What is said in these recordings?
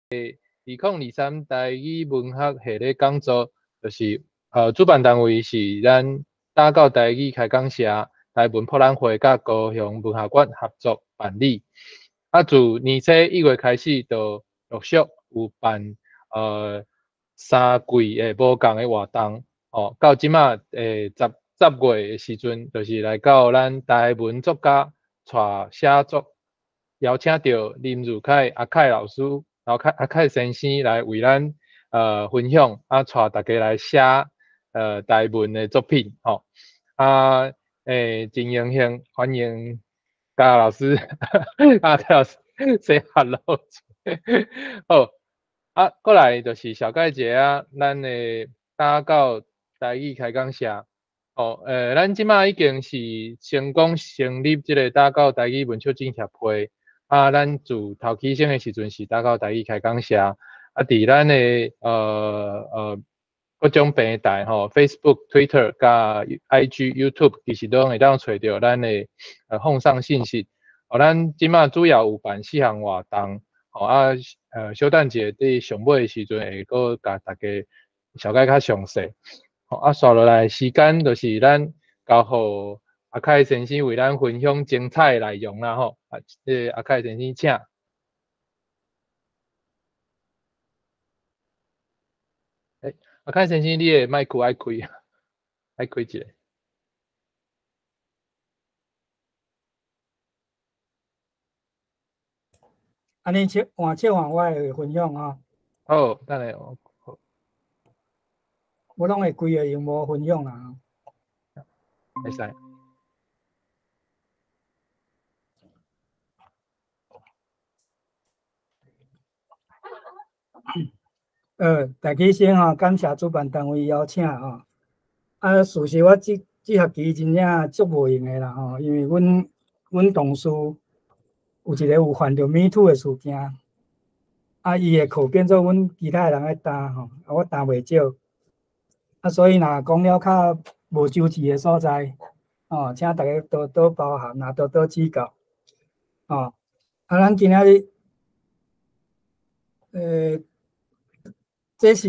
2023台语文学系列讲座，就是主办单位是咱打到台语开讲社、台文博览会甲高雄文学馆合作办理。自年初1月开始，就陆续有办3季的无共的活动。到即马10月的时阵，就是来到咱台文作家带写作，邀请到林如凯阿凯老师，阿凯先生来为咱分享，带大家来写台文的作品。真荣幸欢迎嘉老师，嘉老师 say hello 好，过来就是小概节咱的打到台语开讲社。咱即马已经是成功成立即个打到台语文促进协会。咱自头起先的时阵是打到台语开讲社。伫咱的各种平台Facebook、Twitter 甲 IG、YouTube 其实都会当找到咱的放送信息。咱即马主要有办4项活动。小等者伫上尾的时阵会阁甲大家了解较详细。刷落来时间就是咱交互阿凯先生为咱分享精彩内容啦阿凯先生请。阿凯先生，你的麦克爱开一下。安尼换我会分享好，等下我拢会开个用无分享啦。会使。大家先感谢主办单位邀请事实我这学期真正足无用的啦因为阮同事有一个有犯着 Me Too 的事件，伊的课变做阮其他人来担我担袂少，所以若讲了较无周齐的所在，请大家多多包涵多多指教，咱今仔日，这是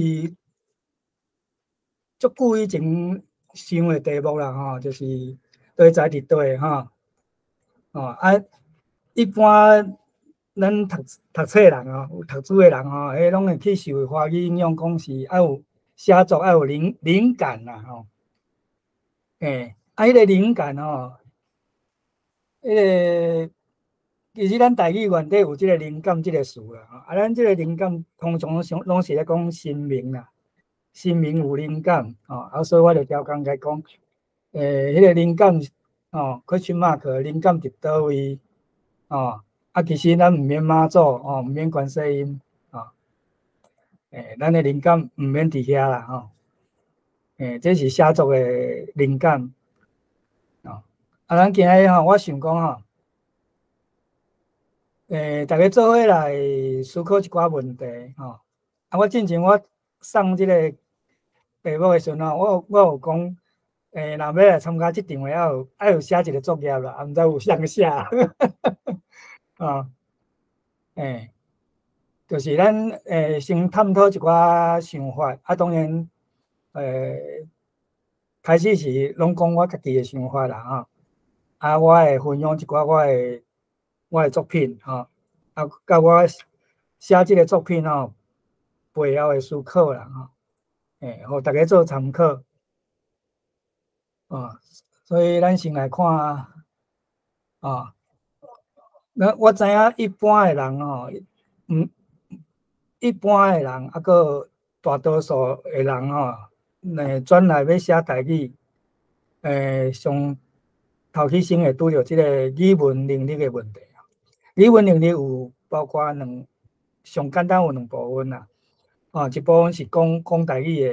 足久以前想的题目啦就是对在伫对一般咱读册的人有读书的人迄拢会去受华语应用讲是要有写作要有灵感啦迄个灵感迄个其实咱台语原底有即个灵感即个词啦咱即个灵感通常拢是咧讲心灵啦，心灵有灵感所以我就调工来讲迄个灵感question mark 灵感伫倒位其实咱毋免妈祖毋免观世音咱的灵感毋免伫遐啦这是写作的灵感咱今日我想讲大家做伙来思考一寡问题我之前我送这个题目的时阵我有讲若要来参加这场的要有写一个作业啦，毋知有谁写就是咱先探讨一寡想法当然开始是拢讲我家己的想法啦我会分享一寡我的作品甲我写这个作品背后的思考啦互大家做参考所以咱先来看我知影一般的人一般的人个大多数的人转来要写台语上头起先会拄着即个语文能力的问题语文能力有包括上简单有2部分啦一部分是讲台语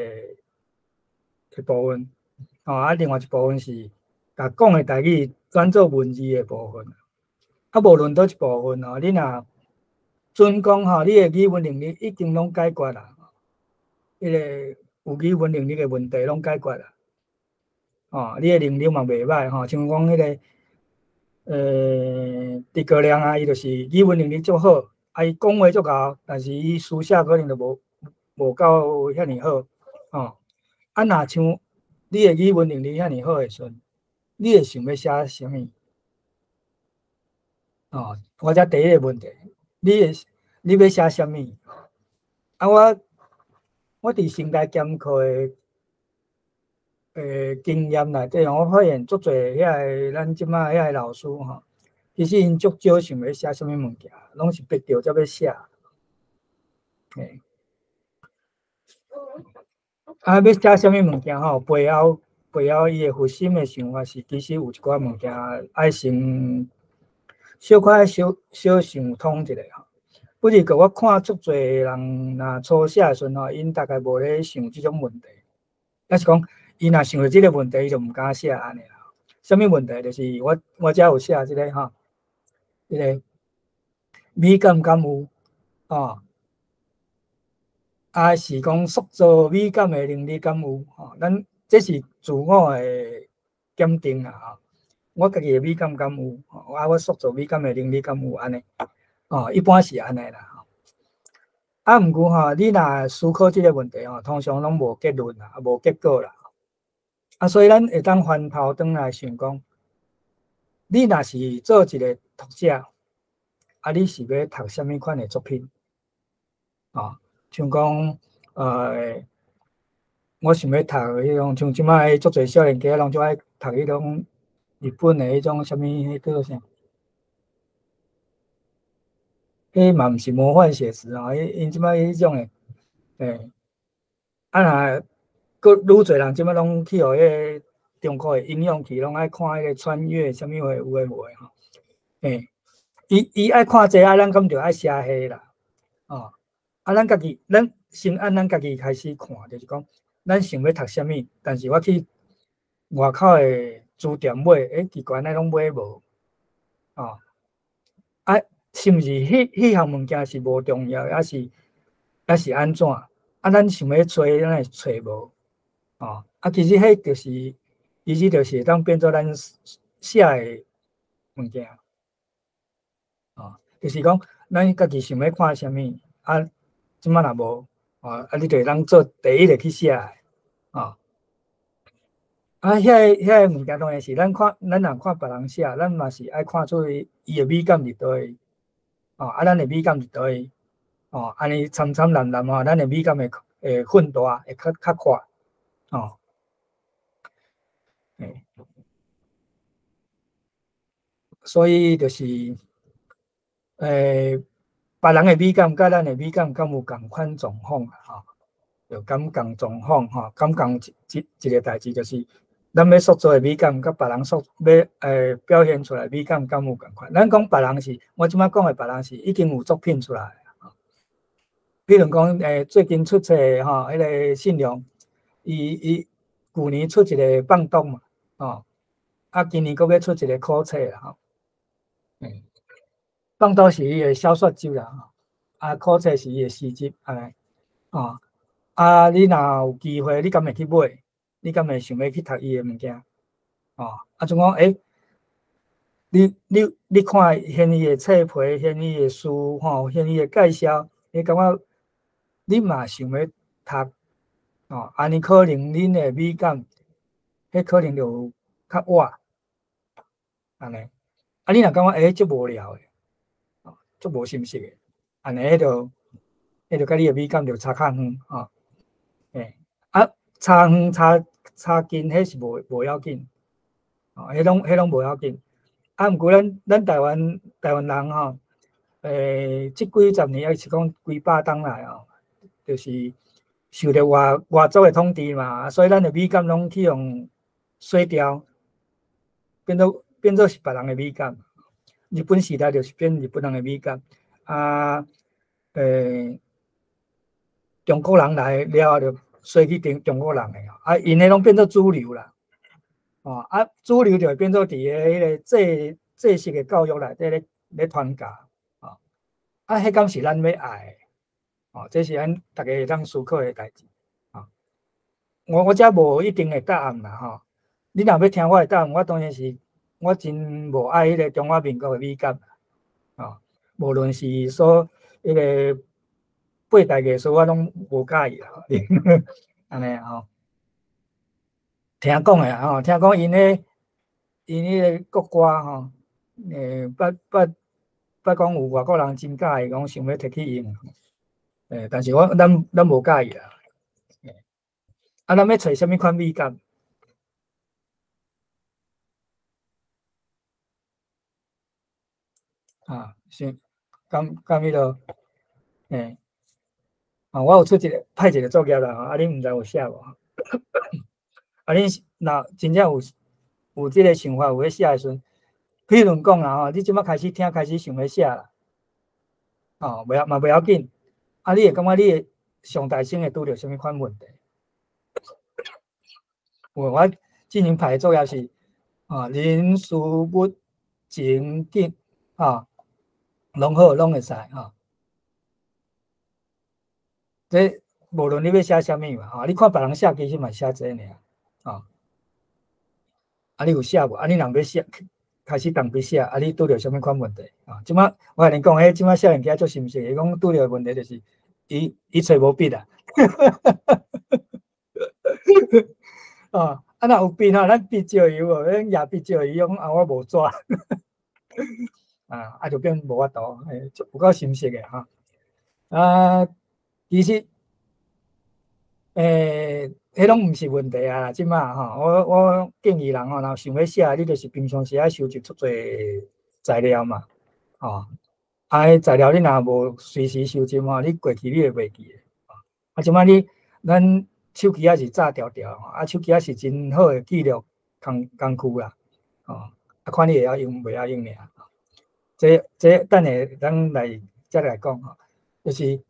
的部分另外一部分是甲讲的台语转做文字的部分无论倒一部分你若准讲你的语文能力已经拢解决啦迄个有语文能力的问题拢解决啦你的能力嘛袂歹像讲迄个诸葛亮伊就是语文能力足好伊讲话足够，但是伊书写可能就无够遐尼好，哦。啊，若像你的语文能力遐尼好的时阵，你会想要写啥物？哦，我遮第一个问题，你要写啥物？啊，我伫成大兼课经验内底，我发现足侪遐个咱即马遐个老师吼，其实因足少想要写啥物物件，拢是逼着才要写。嘿，啊，要写啥物物件吼，背后伊个核心的想法是，其实有一寡物件爱先小可小想通一下吼。不是个我看足侪人若初写的时阵吼，因大概无咧想即种问题，还是讲伊若想到即个问题，伊就毋敢写安尼啦。什么问题？就是我遮有写即个吼，即个美感敢有哦？啊，是讲塑造美感的能力敢有吼？咱这是自我的检定啦吼。我家己的美感敢有？啊，我塑造美感的能力敢有安尼？哦，一般是安尼啦。啊，毋过吼，你若思考即个问题吼，通常拢无结论啦，无结果啦。啊，所以咱会当翻头转来想讲，你若是做一个读者，啊，你是要读什么款的作品？啊，像讲我想要读迄种，像即摆足侪少年家拢就爱读迄种日本的迄种什么，迄叫做啥？迄嘛毋是魔幻写实啊，因即摆迄种诶，啊若佫愈侪人即摆拢去互迄个中国的应用去，拢爱看迄个穿越什么话有诶无诶吼，伊爱看这啊，咱敢着爱写迄啦，哦，啊，咱先按咱家己开始看，就是讲咱想要读什么，但是我去外口的书店买，奇怪，咱拢买无，哦，啊。是毋是迄项物件是无重要，还是安怎？啊，咱想要找，咱会找无？哦，啊，其实迄就是会当变做咱写的物件。哦，就是讲咱家己想要看啥物，啊，即摆若无，啊，你就当做第一个去写的，哦。啊，遐个物件当然是咱若看别人写，咱嘛是爱看出伊的美感伫倒位。哦，啊，咱的美感伫倒位？哦，安尼参蓝吼，咱的美感会混大，会较快，哦，所以就是别人的美感甲咱的美感敢有共款状况啊？吼，就敢共状况吼，敢共一个代志，就是咱要塑造的美感，甲别人要表现出来美感敢有共款？咱讲别人是，我即摆讲的别人是已经有作品出来。比如讲，最近出册吼，迄个信良，伊旧年出一个放动嘛，哦，啊，今年佫要出一个考册啦，吼，放动是伊的小说集啦，吼，啊，考册是伊的诗集，安尼，哦，啊，你若有机会，你敢会去买？你敢会想要去读伊的物件？哦，啊，像讲，你看现伊的册皮，现伊的书，吼，现伊的介绍，你感觉？你嘛想要读哦，安尼可能恁的美感，迄可能就较活，安尼。啊，你若感觉足无聊诶，足无心思诶，安尼迄就甲你的美感就差较远哦。啊，差远差近，迄是无要紧，哦，迄拢无要紧。啊，毋过咱台湾人吼，即几十年，还是讲几百当来哦。就是受到外族的统治嘛，所以咱的美感拢去用洗掉，变做是别人的美感。日本时代就是变日本人的美感，啊，中国人来了就洗去中国人的，啊，因的拢变做主流啦，哦，啊，主流就会变做伫个迄个制式的教育内底咧传教，哦，啊，迄敢是咱要爱。哦，这是咱大家会当思考的代志。哦，我遮无一定的答案啦，吼。你若要听我的答案，我当然是我真无爱迄个中华民国的美感。哦，无论是迄个八大艺术我拢无介意啦，安尼吼。听讲诶吼，听讲因迄个国歌吼，捌讲有外国人真介意，讲想要摕去用，但是咱无介意啦。啊，咱要找什么款美感？啊，是讲迄落，我有出派一个作业啦，啊，恁毋知有写无？啊，恁若真正有即个想法，有咧写诶时阵，譬如讲啦吼，你即摆开始听，开始想要写啦，袂要紧。啊，你会感觉你会上大声会拄着什么款问题？我进行排作业是人事物情景拢好，拢会使这无论你要写啥物嘛你看别人写其实嘛写这尔你有写无？你人要写，开始动笔写，你拄着什么款问题即摆我甲你讲，即摆写物件做心细，伊讲拄着问题就是伊找无笔啦。若有笔咱笔少伊无，咱野笔少伊，讲我无纸就变无法度，有够心细诶其实迄拢毋是问题啊！即摆我建议人若想要写，你就是平常时爱收集足侪材料嘛，迄材料你若无随时收集你过去你会袂记即摆咱手机是炸条条手机是真好诶记录工具啦，看你会晓用袂晓用尔。这等下咱再来讲就是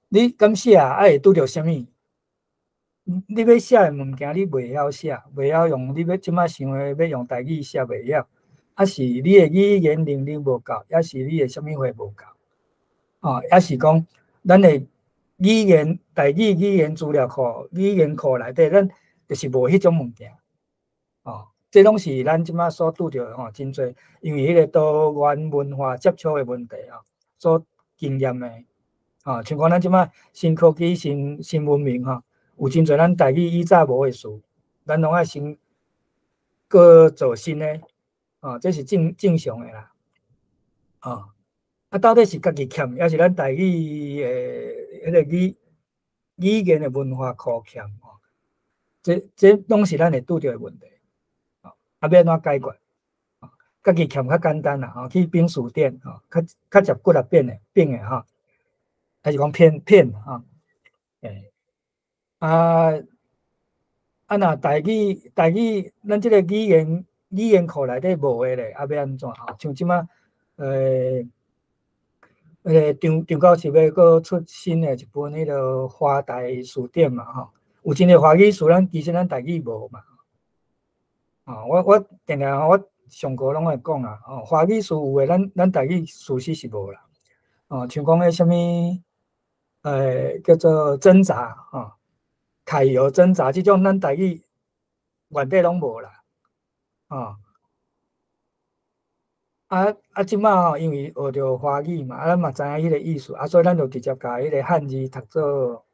你敢写会拄着啥物？你要写诶物件，你袂晓写，袂晓用，你要即摆想诶要用台语写袂晓，是你诶语言能力无够，也是你诶啥物货无够，也是讲咱诶台语语言资料库、语言库内底，咱就是无迄种物件，这拢是咱即摆所拄着真侪，因为迄个多元文化接触诶问题所经验诶，像讲咱即摆新科技、新文明有真侪咱台语以早无诶事，咱拢爱先搁做新诶，这是正常诶啦，到底是家己欠，还是咱台语诶迄个语言诶文化库欠？这拢是咱会拄着诶问题，要安怎解决？家己欠较简单啦，去冰书店较接骨变诶还是讲片若台语，咱即个语言库内底无诶咧，要安怎像即摆张教授要搁出新诶一本迄个华台书店嘛有真个华语书，其实咱台语无嘛我定定我上课拢会讲华语书有诶，咱台语事实是无啦像讲迄啥物叫做挣扎揩油挣扎即种，咱台语原底拢无啦即摆因为学着华语嘛，咱嘛知影迄个意思所以咱就直接甲迄个汉字读做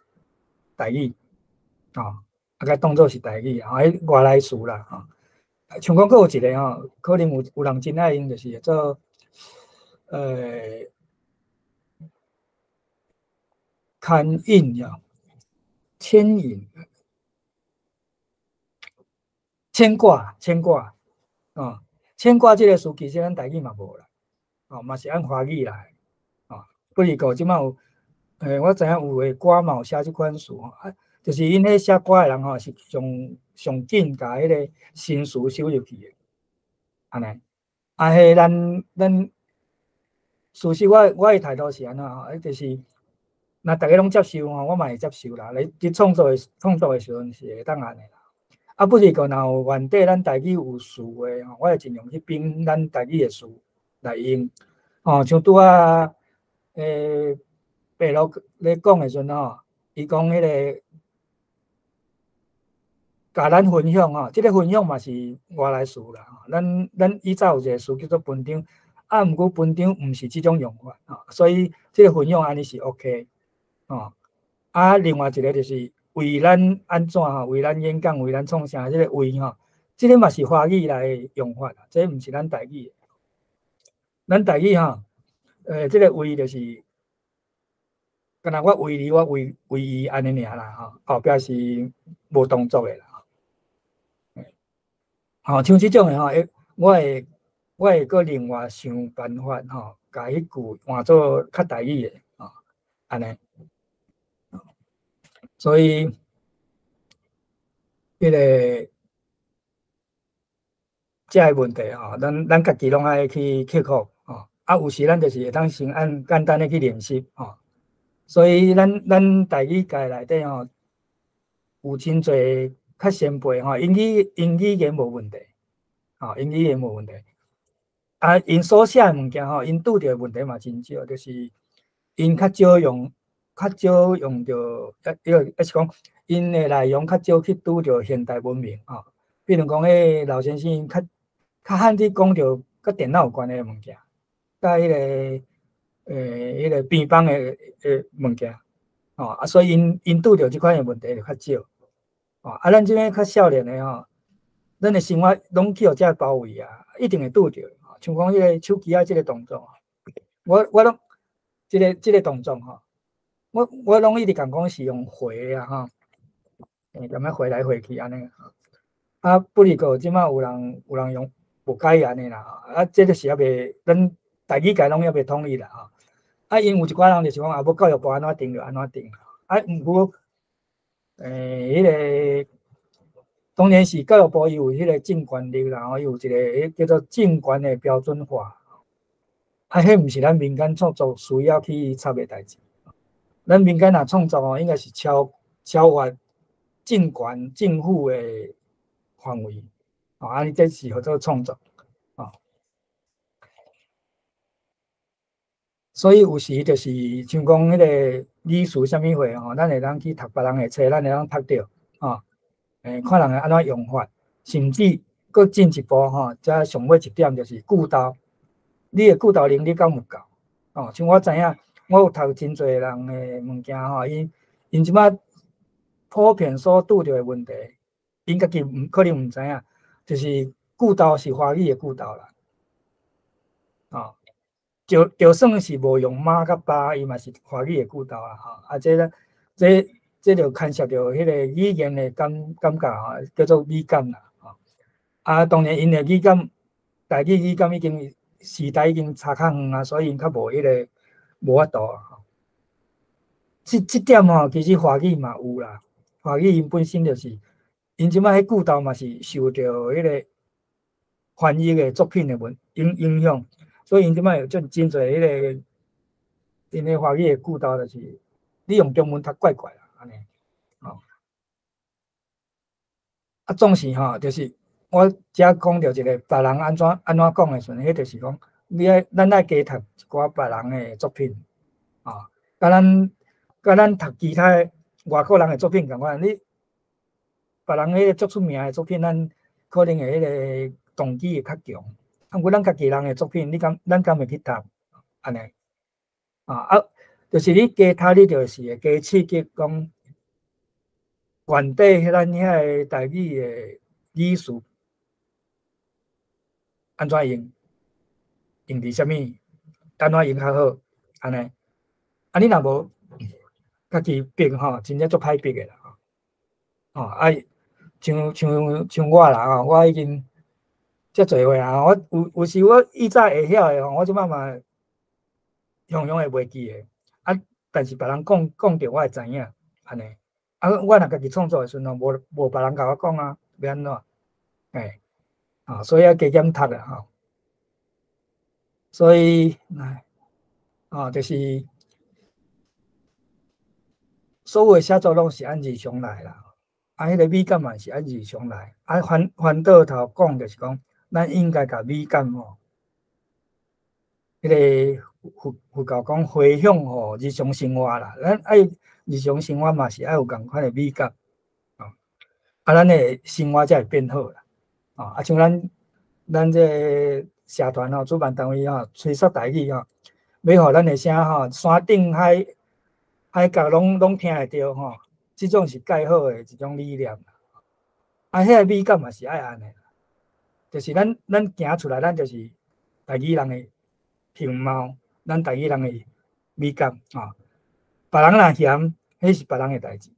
台语甲当作是台语迄外来词啦像讲，佫有一个可能有人真爱用，就是做牵引牵挂牵挂这个词，其实咱台语嘛无啦嘛是按华语来不是讲即摆有我知影有诶歌嘛有写即款词就是因迄写歌诶人是上紧甲迄个新词收入去诶安尼迄咱事实我诶态度是安怎就是若大家拢接受我嘛会接受啦。你创作诶时阵是会当安尼啦。不是讲若有原底咱台语有词诶我会尽量去编咱台语诶词来用像拄白鹿咧讲诶时阵伊讲迄个甲咱分享即个分享嘛是外来词啦咱以早有一个词叫做分享啊，毋过本场毋是即种用法所以即个分享安尼是 OK 啊。另外一个就是为咱安怎为咱演讲、为咱创啥，即个为即个嘛是华语来用法这毋是咱台语。咱台语即个为就是敢若我为你，我为伊安尼尔啦后壁是无动作的啦。像即种的我会搁另外想办法甲迄句换做较台语的安尼。所以迄个这个问题咱家己拢爱去克服有时咱就是会当先按简单的去练习所以咱台语界内底有真侪较先辈英语言无问题英语言无问题因所写的物件因拄着问题嘛真少，就是因较少用着是讲因的内容较少去拄着现代文明比如讲迄老先生因较罕去讲着甲电脑有关的物件，甲迄个边邦的物件所以因拄着即款的问题就较少咱即个较少年的咱的生活拢去互遮包围一定会拄着。像讲迄个手机即个动作我拢即个动作我拢一直讲是用回咁样回来回去安尼不离个即马有人用无改安尼啦这个是还袂咱台语界拢还袂统一啦因有一寡人就是讲要教育部安怎定就安怎定毋过迄个当然是教育部有迄个政权力啦有一个叫做政权的标准化迄毋是咱民间创作需要去插的代志。咱民间若创作应该是超越政府的范围安尼这是叫做创作所以有时就是像讲迄个理事啥物会咱会当去读别人的册，咱会当读着看人安怎用法，甚至搁进一步则上尾一点就是句读，你的句读能力够毋够像我知影，我有读真侪人的物件因即摆普遍所拄着的问题，因家己可能毋知影，就是句读是华语的句读啦就算是无用妈甲爸，伊嘛是华语的句读啦这就牵涉到迄个语言的感觉叫做美感啦当然因的语感台语语感已经时代已经差较远所以因较无迄个无法度这点其实华语嘛有啦，华语因本身就是因即摆迄句读嘛是受到迄个翻译的作品的影响，所以因即摆有真侪迄个因的华语的句读就是你用中文读怪怪啦安尼总是就是我遮讲着一个别人安怎讲的时阵，迄就是讲咱爱加读一寡别人的作品甲咱读其他外国人的作品共款，你别人迄个足出名的作品，咱可能会迄个动机会较强。毋过咱家己人的作品，咱敢会去读安尼就是你加读，你就是会加刺激讲原底咱遐个台语的语序安怎用伫啥物，安怎用较好安尼你若无家己逼真正足歹逼的啦像我啦我已经遮侪岁我有时我以早会晓的我即摆嘛样会袂记的但是别人讲着我会知影安尼我若家己创作的时阵无别人甲我讲要安怎所以要加减读啦所以就是所有的写作拢是按日常来啦迄个美感嘛是按日常来反倒头讲就是讲咱应该甲美感迄个佛教讲回向日常生活啦，咱爱日常生活嘛是爱有共款的美感咱的生活才会变好啦像咱这社团吼、主办单位吼吹说台语吼，要互咱的声吼山顶海角拢听会着吼，即种是介好的一种理念。啊，迄个美感嘛是爱安尼，就是咱行出来，咱就是台语人的形貌，咱台语人的美感啊。别人若嫌，迄是别人的代志。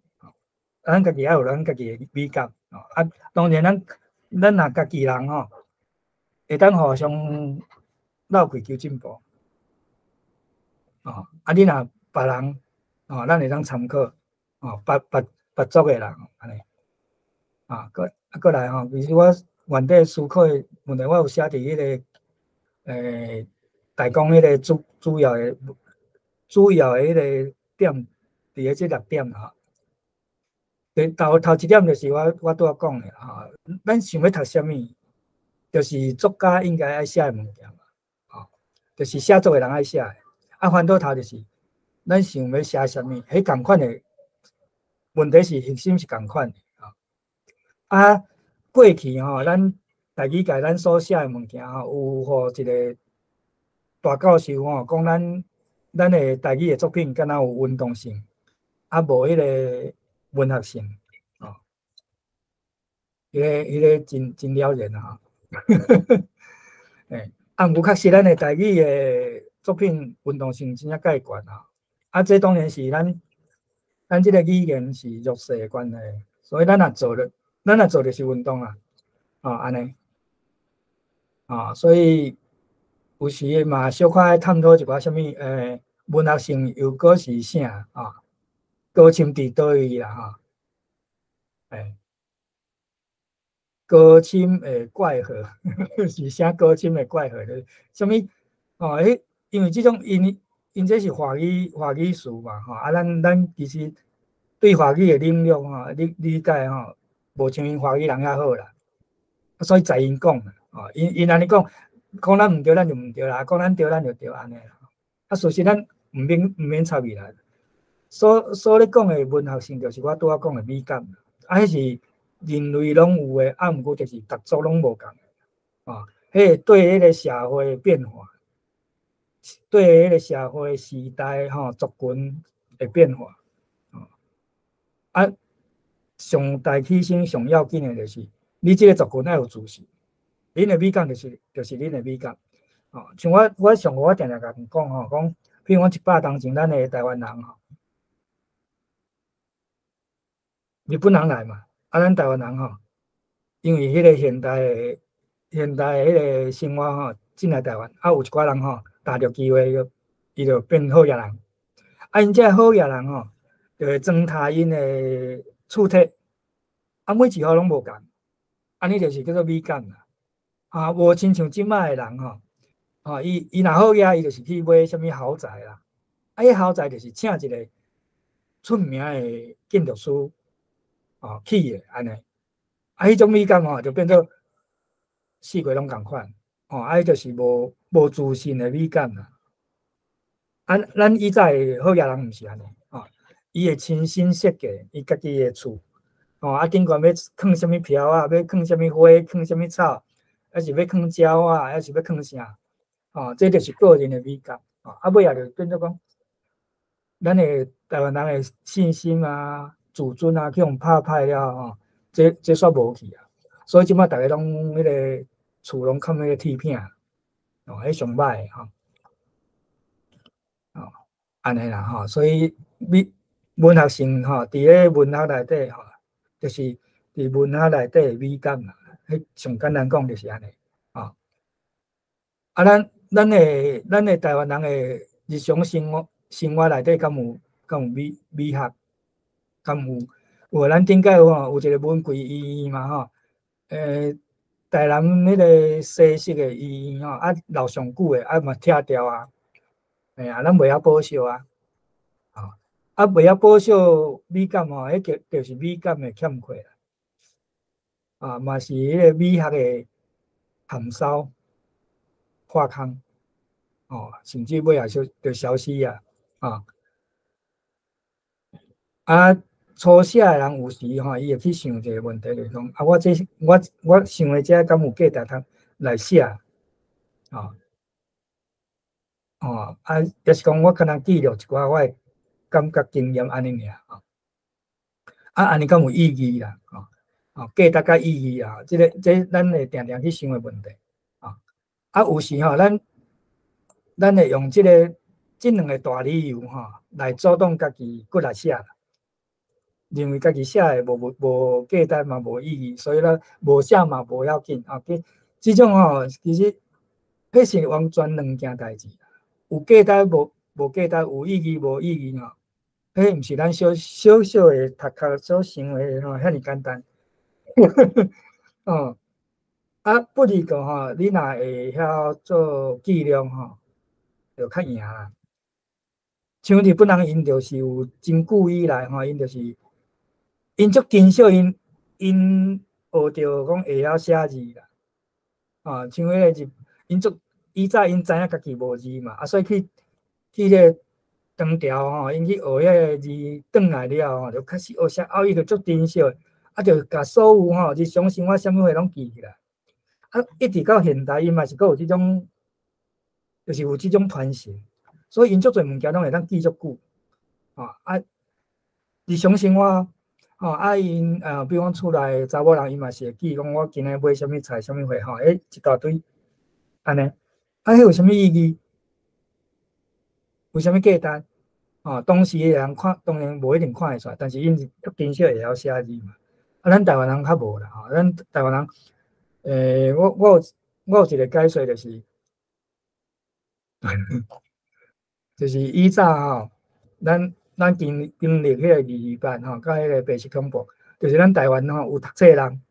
咱家己爱有咱家己的美感啊。当然咱若家己人吼，会当互相闹开求进步啊。你若别人哦，咱会当参考哦，别族的人安尼啊。过来吼，其实我原底思考的问题，我有写伫迄个大纲迄个主要的迄个点，伫咧即6点吼。头一点就是我拄仔讲的吼，咱想要读啥物，就是作家应该爱写的物件嘛，吼，就是写作的人爱写的。啊，反倒头就是咱想要写啥物，迄共款的问题是核心是共款的啊。过去吼，咱台语界咱所写的物件吼，有互一个大教授吼讲咱的台语的作品敢若有运动性，啊无迄个文学性哦，迄个真了然啊！啊，毋过确实咱的台语的作品运动性真正介悬啊！啊，这当然是咱这个语言是弱势的关系，所以咱若做就是运动啊，安尼啊，所以有时嘛小可爱探讨一寡什么文学性又搁是啥啊？高深伫倒位啦哈？高深的怪核是啥？高深的怪核咧？什么？哦，因为这种因这是华语词嘛，吼啊，咱其实对华语的领略吼，理解吼，无像因华语人遐好啦，所以在因讲啦，哦，因安尼讲咱毋对，咱就毋对啦；讲咱对，咱就对安尼啦。啊，事实咱毋免插伊啦。所咧讲的文学性，就是我拄仔讲的美感，啊，迄是人类拢有诶，啊，毋过就是逐族拢无共诶，啊，迄对迄个社会变化，对迄个社会时代吼族群的变化，啊，上大起先上要紧诶，就是你即个族群要有自信，恁诶美感就是恁诶美感，哦，像我上我定定甲伊讲吼，讲，比如讲100当前咱诶台湾人吼。日本人来嘛，啊，咱台湾人吼，因为迄个现代迄个生活吼，进来台湾，啊，有一寡人吼，踏着机会伊就变好野人，啊，因这好野人吼，就会糟蹋因的厝体，啊，每一号拢无共，安尼就是叫做美感啦，啊，无亲像即摆的人吼，啊，伊若好野，伊就是去买什物豪宅啦，啊，迄豪宅就是请一个出名的建筑师。哦，起的安尼，啊，迄种美感吼，就变做四界拢共款，哦，啊，就是无自信的美感啦。啊，咱以前好野人毋是安尼，哦，伊会亲身设计伊家己的厝，哦，啊，顶悬要放什物条啊，要放什物花，放什物草，还是要放鸟啊，还是要放啥，哦，这就是个人的美感，哦，啊，尾也就变做讲，咱的台湾人的信心啊。自尊啊，去互拍歹了吼，这煞无去啊。所以即摆逐个拢迄个厝拢冚迄个铁片，哦，迄上歹吼，哦，安尼啦吼。所以文学性吼，伫咧文学内底吼，就是伫文学内底的美感啦。迄上简单讲就是安尼，哦。啊，咱的台湾人的日常生活内底，敢有美学？敢有咱顶届有一个文贵医院嘛吼，台南迄个西式的医院吼，啊留上久的啊嘛拆掉啊，啊咱袂晓保守啊，啊袂晓保守美感吼，迄就是美感的欠缺啦，啊嘛是迄个美学的含烧化空，哦，甚至尾也就消失啊，啊。初写的人有时吼，伊会去想一个问题，就是讲啊，我想的这敢有价值通来写？哦哦，也是讲我可能记录一寡我的感觉经验安尼尔啊，安尼敢有意义啦？价值甲意义啊，这咱会定定去想的问题啊。有时咱会用这两个大理由来主动家己过来写，认为家己写的无价值嘛，无意义，所以咧无写嘛无要紧啊。这种其实迄是完全两件代志。有价值无价值，有意义无意义迄毋是咱小的读壳所想的遐尼简单。不如讲你若会晓做记录就较赢啦。像日本人，因就是有真久以来因就是因足珍惜因学着讲会晓写字啦。像迄个因以早因知影家己无字嘛，所以去迄个唐朝因去学迄个字，转来了就开始学写，伊就足珍惜，就甲所有日常生活啥物货拢记起来。一直到现代，因嘛是有即种，就是有即种传承，所以因足侪物件拢会当记足久。日常生活因比如讲厝内查某人，伊嘛是会记讲我今日买啥物菜、啥物货一大堆安尼。迄有啥物意义？有啥物价值？当时的人看当然无一定看会出来，但是因是足珍惜会晓写字嘛。咱台湾人较无啦，咱台湾人，我有一个解说，就是以早咱经历迄个二班甲迄个白色恐怖，就是咱台湾有读册人，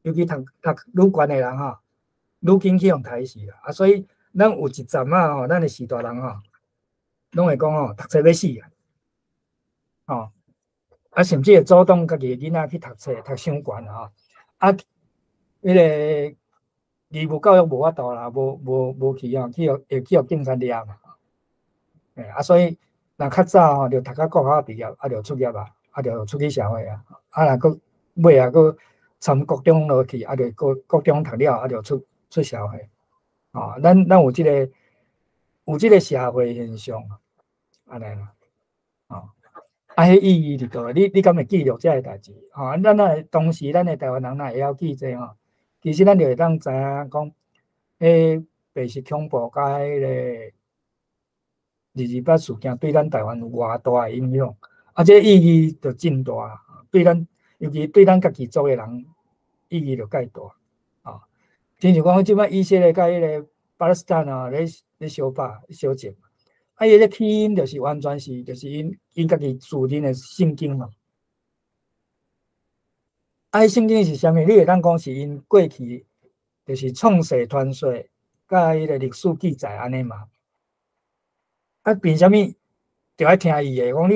尤其读愈悬的人愈紧去用台视啦。所以咱有一站咱的时大人拢会讲读册要死甚至会主动家己的囡仔去读册，读伤悬迄个义务教育无法度啦，无去会去警察抓嘛。所以若较早就读到国校毕业，就出业就出去社会若佫尾佫参国中落去，就国中读了，就出社会。咱有即个社会现象安尼啦。迄意义伫倒？你敢会记录这个代志？咱当时咱的台湾人会晓记这其实咱就会当知影讲，白色恐怖甲迄个228事件对咱台湾有偌大的影响，这意义就真大，对咱尤其对咱家己族的人意义就介大亲像讲即摆以色列甲迄个巴勒斯坦咧相打相争，伊个起因就是完全是就是因家己自认的圣经嘛。圣经是啥物？你会当讲是因过去就是创世传说甲迄个历史记载安尼嘛？凭啥物就爱听伊的？讲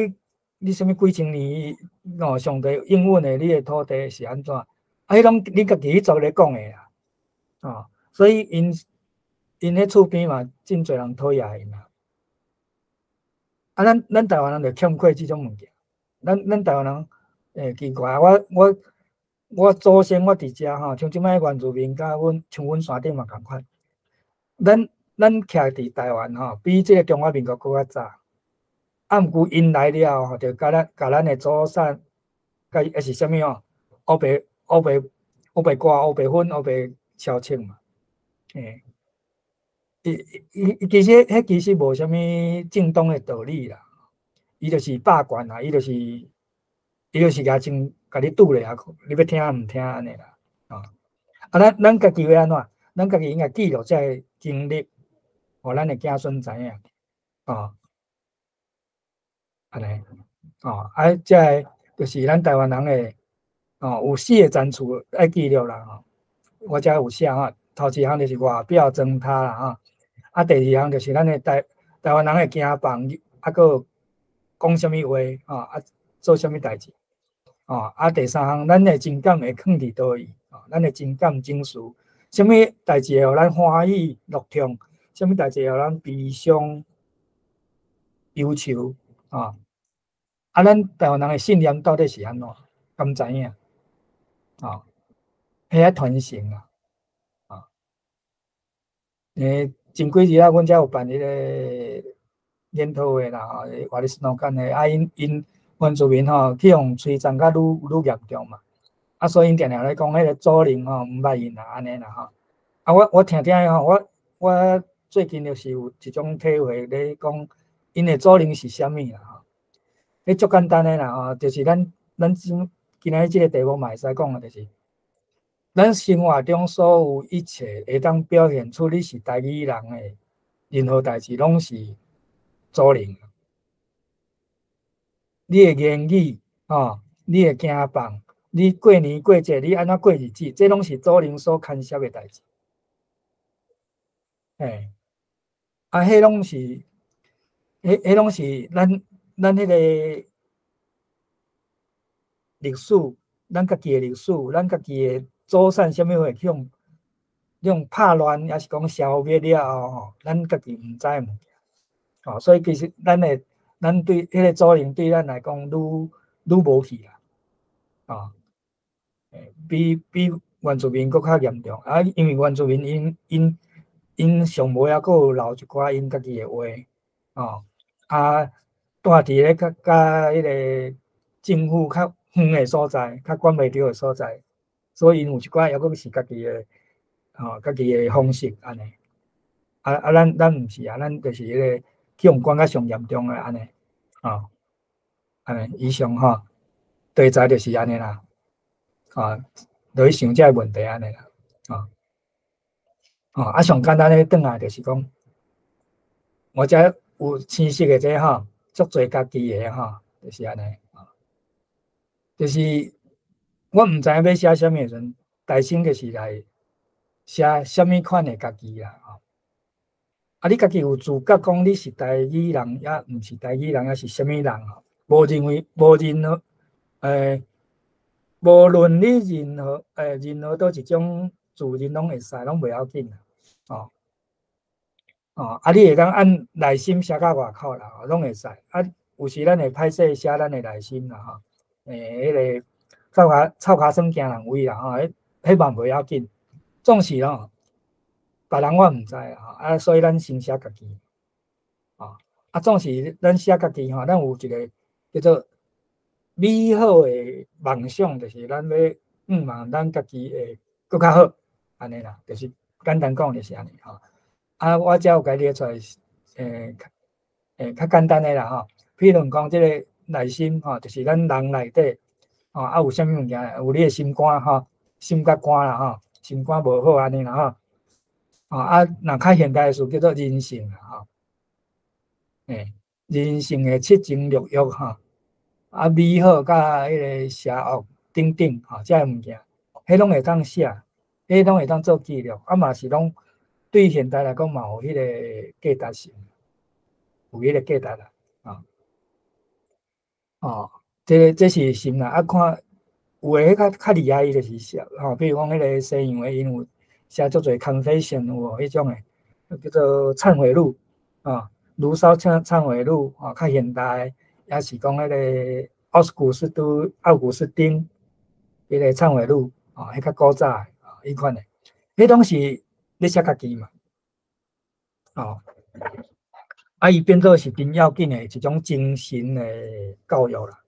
你啥物几千年上帝应允的，你的土地是安怎？迄拢你家己去族咧讲的啦。所以因咧厝边嘛，真侪人讨厌因啦。咱台湾人就欠缺即种物件。咱台湾人奇怪，我祖先我伫遮像即摆原住民甲像阮山顶嘛共款。咱徛伫台湾比即个中华民国搁较早。毋过因来了就甲咱的祖先，甲还是啥物黑白歌、黑白粉、黑白超称嘛。其实无啥物正当的道理啦。伊就是霸权啦，伊就是牙真甲你拄咧你要听毋听安尼啦。咱家己要安怎？咱家己应该记录这个经历，互咱的子孙知影。安尼这就是咱台湾人的有4个赞处爱记录啦。我遮有写头一项就是外表装他啦第二项就是咱的台湾人的行房佫讲啥物话做啥物代志第三项咱的情感会放伫倒位咱的情感情绪，啥物代志会互咱欢喜乐痛，啥物代志会互咱悲伤忧愁咱台湾人的信念到底是安怎？敢知影迄传承前几日啊，阮遮有办迄个研讨会啦，吼，活力生活间的啊，因原住民吼，去用摧残甲愈严重嘛，啊，所以因定定咧讲，迄个祖灵吼，毋捌因啦，安尼啦吼。啊，我听吼，我最近就是有一种体会咧，讲因的祖灵是啥物啦吼。迄足简单诶啦吼，就是咱今仔日即个题目嘛会使讲诶，就是咱生活中所有一切会当表现出你是台语人诶，任何代志拢是祖灵。你诶言语吼，你诶行放，你过年过节你安怎过日子，这拢是祖灵所牵涉诶代志。嘿，啊，迄拢是，迄拢是咱迄个历史，咱家己诶历史，咱家己诶祖先啥物货去用拍乱，还是讲消灭了后吼，咱家己毋知物件。哦，所以其实咱对迄个祖灵对咱来讲，愈无去啦。哦，比原住民搁较严重啊，因为原住民因上尾啊，搁有留一寡因家己诶话，哦，啊，住伫咧甲迄个政府较远诶所在，较管袂着诶所在，所以因有一寡抑搁是家己诶，吼，家己诶方式安尼。咱毋是啊，咱就是迄个去用管较上严重诶安尼，吼，安尼以上吼，题材就是安尼啦，啊，落去想这个问题安尼啦，啊，上简单诶，转来就是讲，我遮有青色诶这吼，足侪家己诶吼，就是安尼，就是我毋知影要写啥物时阵，大心就是来写啥物款诶家己啦，吼。啊，你家己有自觉讲你是台语人，也毋是台语人，也是啥物人吼？无认为，无任何，无论你任何倒一种自认拢会使，拢袂要紧啦，哦啊，你会当按内心写到外口啦，拢会使。啊，有时咱会歹势写咱的内心啦，吼，迄个臭尻川惊人威啦，吼，迄嘛袂要紧，总是咯，别人我毋知啊，所以咱先写家己。啊，总是咱写家己吼，咱有一个叫做美好的梦想，就是咱要望咱家己会搁较好，安尼啦，就是简单讲就是安尼吼。啊，我遮有甲列出来，较简单的啦吼。譬如讲，即个内心吼，就是咱人内底吼，啊有啥物物件，有你的心肝吼，心甲肝啦吼，心肝无好安尼啦吼。啊，若较现代的词叫做人性啦吼。人性的七情六欲吼，啊美好甲迄个邪恶等等吼，遮个物件，迄拢会当写，迄拢会当做记录，啊嘛是拢对现代来讲嘛有迄个价值性，有迄个价值啦，这是心啦，啊看有诶较厉害，伊就是写吼，比如讲迄个西洋诶，因有写足侪 confession 有无迄种诶，叫做忏悔录啊。卢梭忏悔录啊，较现代，也是讲迄个奥古斯丁迄个忏悔录啊，迄较古早啊，迄款诶，迄拢是你写家己嘛，啊，伊变做是真要紧诶一种精神诶教育啦。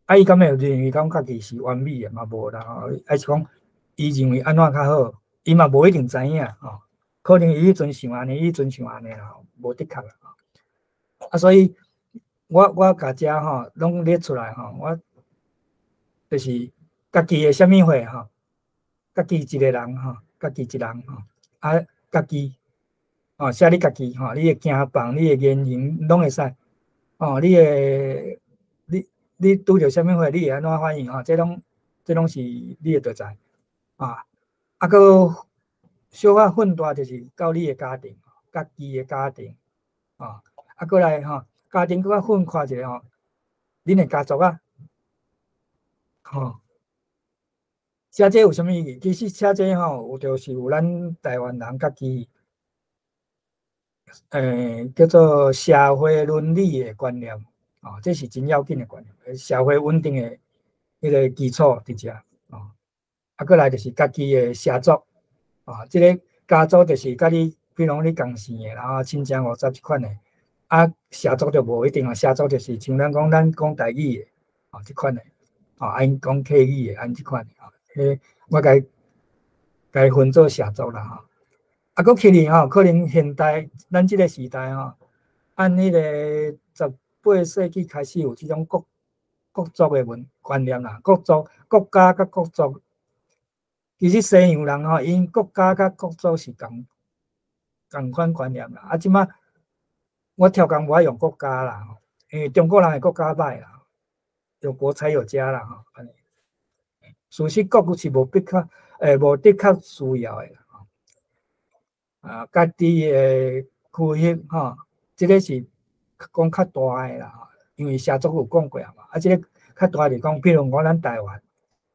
啊，伊敢会认为讲家己是完美诶嘛无啦，还是讲伊认为安怎较好，伊嘛无一定知影吼。可能伊迄阵想安尼，伊迄阵想安尼啦，无的确啦。啊，所以我家遮吼拢列出来吼，我就是家己的啥物货吼，家己一个人吼，家己一人吼，啊，家己写你家己吼，你的行放，你的言行拢会使，你拄着啥物货，你会安怎反应吼？这拢是你的所在啊，搁小可混大就是到你的家庭，家己的家庭搁来吼，家庭搁较混看一下吼，恁的家族啊，写这有啥物意义？其实写这吼，就是有咱台湾人家己，叫做社会伦理的观念，这是真要紧的观念，社会稳定的迄个基础伫遮，搁来就是家己的社族，这个家族就是甲你，比如你共姓的，然后亲情50即款的，啊，社族就无一定啊，社族就是像咱讲台语的，哦，即款的，哦，因讲客语的，按即款的，哦，迄我甲伊分做社族啦，吼。啊，佫去年吼，可能现代咱即个时代吼，按迄个18世纪开始有即种国族的观念啦，国家甲国族。其实西洋人吼，因国家甲国族是共款观念啦。啊，即马我超工无爱用国家啦，因为中国人的国家歹啦，有国才有家啦吼。安尼，事实国是无的确需要的啦。啊，家己的区域吼，即个是讲较大的啦，因为社族有讲过啊嘛。啊，即个较大是讲，比如讲咱台湾，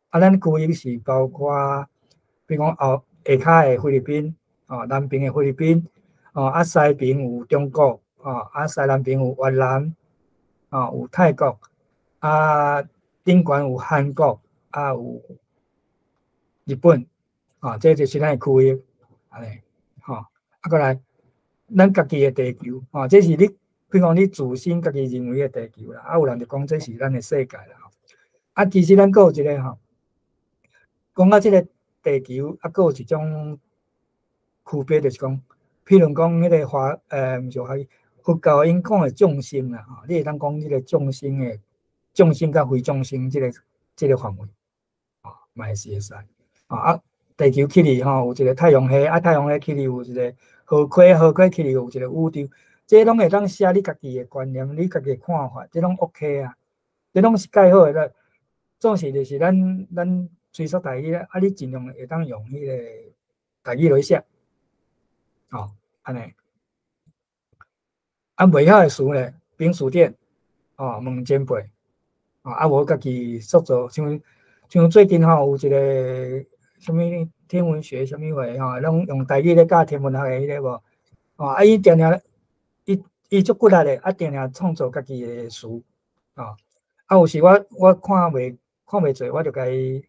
啊，咱区域是包括。比如讲下骹的菲律宾，哦，南边的菲律宾，哦，啊西边有中国，哦，啊西南边有越南，哦，有泰国，啊顶悬有韩国，啊有日本，哦，这就是咱的区域，安尼，吼，啊过来，咱家己的地球，哦，这是你，比如讲你自身家己认为的地球啦，啊有人就讲这是咱的世界啦，啊其实咱佫有一个吼，讲到这个。地球啊，佫有一种区别，就是讲，譬如讲迄个毋是佛教因讲的众生啦，吼，你会当讲迄个众生的众生甲非众生即个范围，哦，嘛会是会使，啊，地球起哩吼，有一个太阳系，啊，太阳系起哩有一个河溪起哩有一个宇宙，这拢会当写你家己的观念，你家己的看法，这拢 OK 啊，这拢是介好的，总是就是咱。吹说台语啊，你尽量会当用迄个台语来写，哦，安尼。啊，袂晓的词咧，平词典，哦，问前辈，哦，啊，无家己塑造，像最近吼有一个什么天文学什么会吼，拢用台语咧教天文学的迄个无，哦，啊，伊定定伊足骨力咧，啊，定定创造家己的词，哦，啊，有时我看袂做，我就甲伊。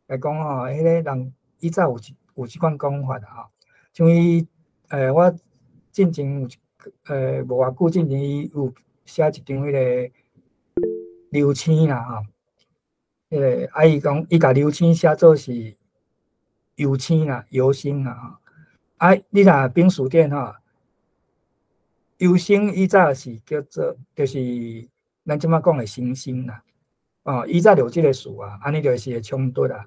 来讲吼，迄个人以早有即款讲法啦吼，像伊我进前有无偌久进前伊有写一张迄个流星啦吼，迄个啊伊讲伊甲流星写做是游星啦、游星啦吼，啊你若冰书店吼，游星以早是叫做就是咱即马讲的星星啦，哦，以早就有即个词啊，安尼就是会冲突啊。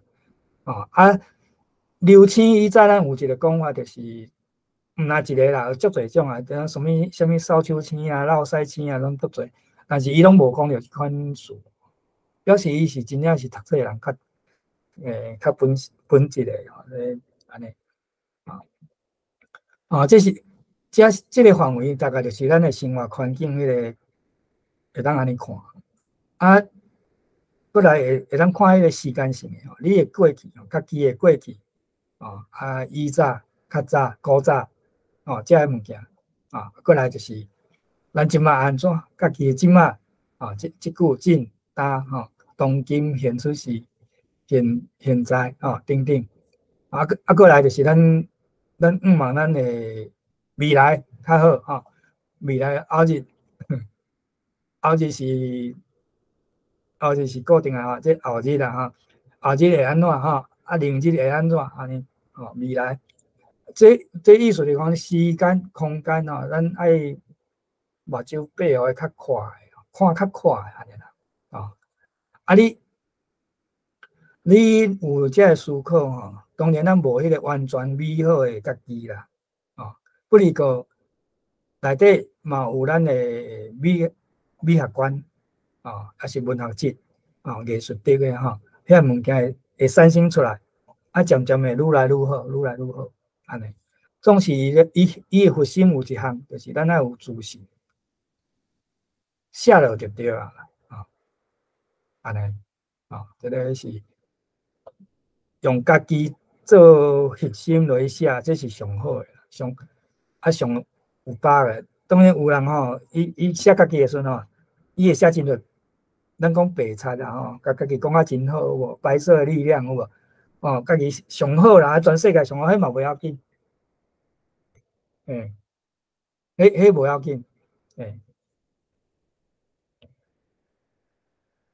哦啊，流星以早咱有一个讲法，就是毋那一个啦，足侪种啊，像什么扫帚星啊、绕西星啊，拢足侪。但是伊拢无讲着即款事，表示伊是真正是读册人较本质的吼，安尼啊，这个范围大概就是咱的生活环境迄个会当安尼看啊。过来会当看迄个时间性的吼，你的过去吼，家己的过去哦，啊，以早、较早、古早哦，这物件啊，过来就是咱即马安怎，家己的即马啊，即句进搭吼，当今现出时现在哦，等等啊，过来就是咱望咱的未来较好吼，未来后日是。后日是固定啊，即后日啦哈，后日会安怎哈？啊，明日会安怎？安尼哦，未来，这意思就是讲时间、空间哦，咱爱目睭闭会较快，看较快安尼啦，哦，啊你有这个思考吼，当然咱无迄个完全美好的家己啦，哦，不过内底嘛有咱的美学观。哦，还是文学节，哦，艺术的个吼，遐物件会产生出来，啊，渐渐的愈来愈好，愈来愈好，安尼。总是伊的核心有一项，就是咱要有自信，写了就对啊，啊，安尼，啊，这个是用家己做核心来写，这是上好的，上有把的。当然有人吼，伊写家己的时阵吼，伊会写真多。咱讲白菜啦吼，家己讲啊真好无？白色的力量有无？哦，家己上好啦，全世界上好，迄嘛袂要紧。迄无要紧，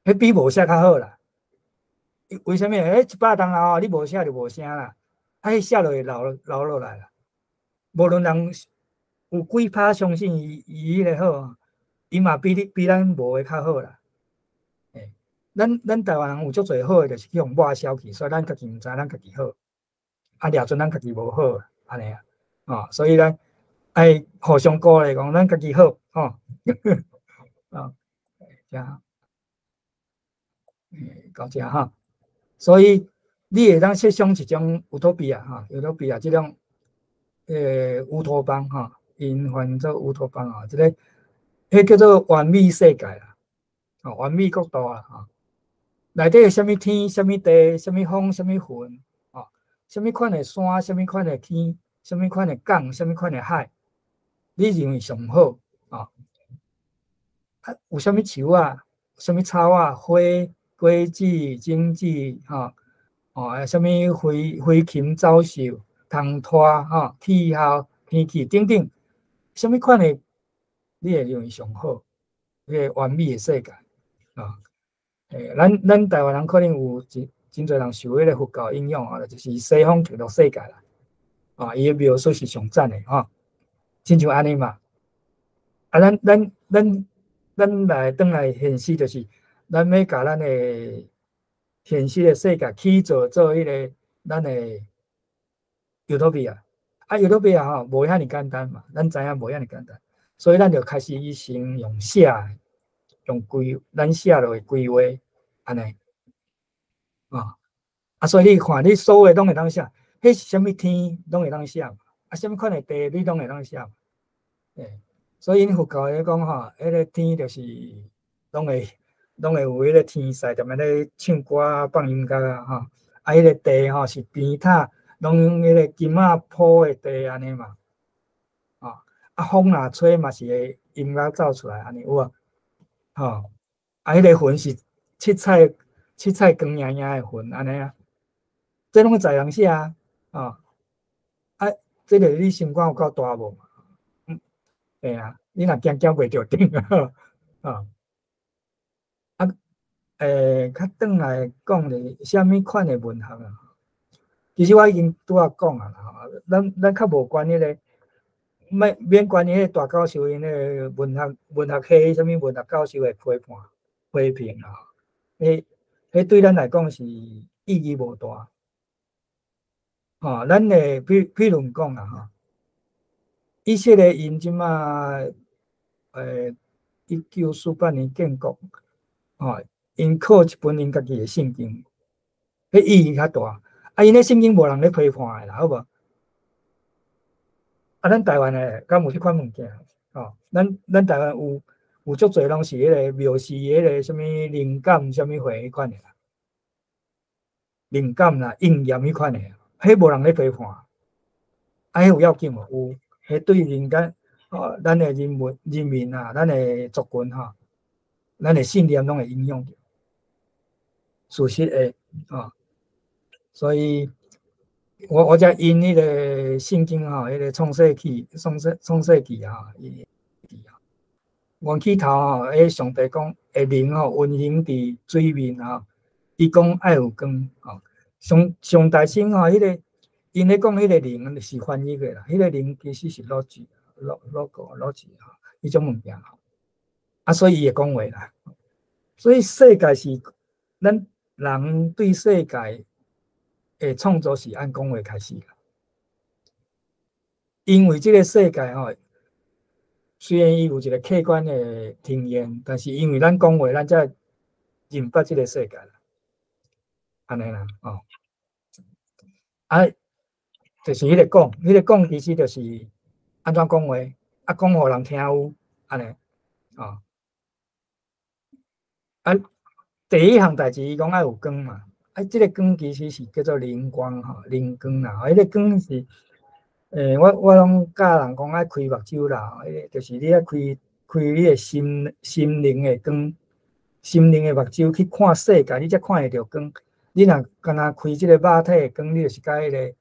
迄比无写较好啦。为什么？100档后你无写就无声啦，迄写落会留落来啦。无论人有几拍相信伊迄个好，伊嘛比咱无诶较好啦。咱台湾人有足侪好诶，就是去互抹消去，所以咱家己毋知咱家己好，掠准咱家己无好，安尼啊，所以咱爱互相鼓励，讲咱家己好，到这哈。所以你会当设想一种乌托比亚乌托比亚即种乌托邦因翻做乌托邦即个迄叫做完美世界啦，完美国度啦内底有啥物天、啥物地、啥物风、啥物云啥物款的山、啥物款的天、啥物款的港、啥物款的海，你认为上好有啥物树啥物草花、果子、种子啥物飞禽走兽、虫拖气候、天气等等，啥物款的你会认为上好？迄个完美的世界咱台湾人可能有真侪人受迄个佛教影响就是西方极乐世界啦伊的描述是上赞的亲像安尼嘛咱来转来现实，就是咱要甲咱的现实的世界起做迄个咱的乌托比亚乌托比亚无遐尼简单嘛，咱知影无遐尼简单，所以咱就开始先用写，咱写落去规划安尼所以你看，你所有拢会当写，迄是啥物天拢会当写啥物款的地你拢会当写所以因佛教咧讲迄个天就是拢会有迄个天使踮咧唱歌放音乐迄个地是边塔，拢用迄个金铺的地安尼嘛风若吹嘛是会音乐走出来安尼有迄个云是七彩光莹莹的云安尼这拢在人写这个你心肝有够大无你若惊袂着顶较转来讲咧，啥物款的文学其实我已经拄仔讲啦咱较无关迄个，免关迄个大教授因个文学系啥物文学教授的批评迄对咱来讲是意义无大咱的譬如讲以色列因即马1948年建国因靠一本因家己的圣经，迄意义较大因咧圣经无人咧批判的啦，好无咱台湾的敢有即款物件咱台湾有足侪拢是迄个描述迄个什物灵感什物会迄款的灵感啦应验迄款的迄无人咧批判迄有要紧无有迄对人间咱的人民咱的族群咱的信念拢会影响着事实的所以我才因迄个圣经迄个创世纪原起头迄上帝讲会灵运行伫水面伊讲爱有光上大圣迄个因咧讲迄个灵是翻译的啦，迄个灵其实是逻辑迄种物件所以伊会讲话啦。所以世界是咱人对世界的创造是按讲话开始啦。因为这个世界虽然伊有一个客观的经验，但是因为咱讲话，咱才认识这个世界啦。安尼啦就是迄个讲其实就是安怎讲话讲互人听有安尼第一项代志伊讲爱有光嘛这个光其实是叫做灵光灵光啦迄个光是我拢教人讲爱开目睭啦就是你爱开你的心灵的光，心灵的目睭去看世界，你才看会到光。你若干那开这个肉体的光，你就是甲迄个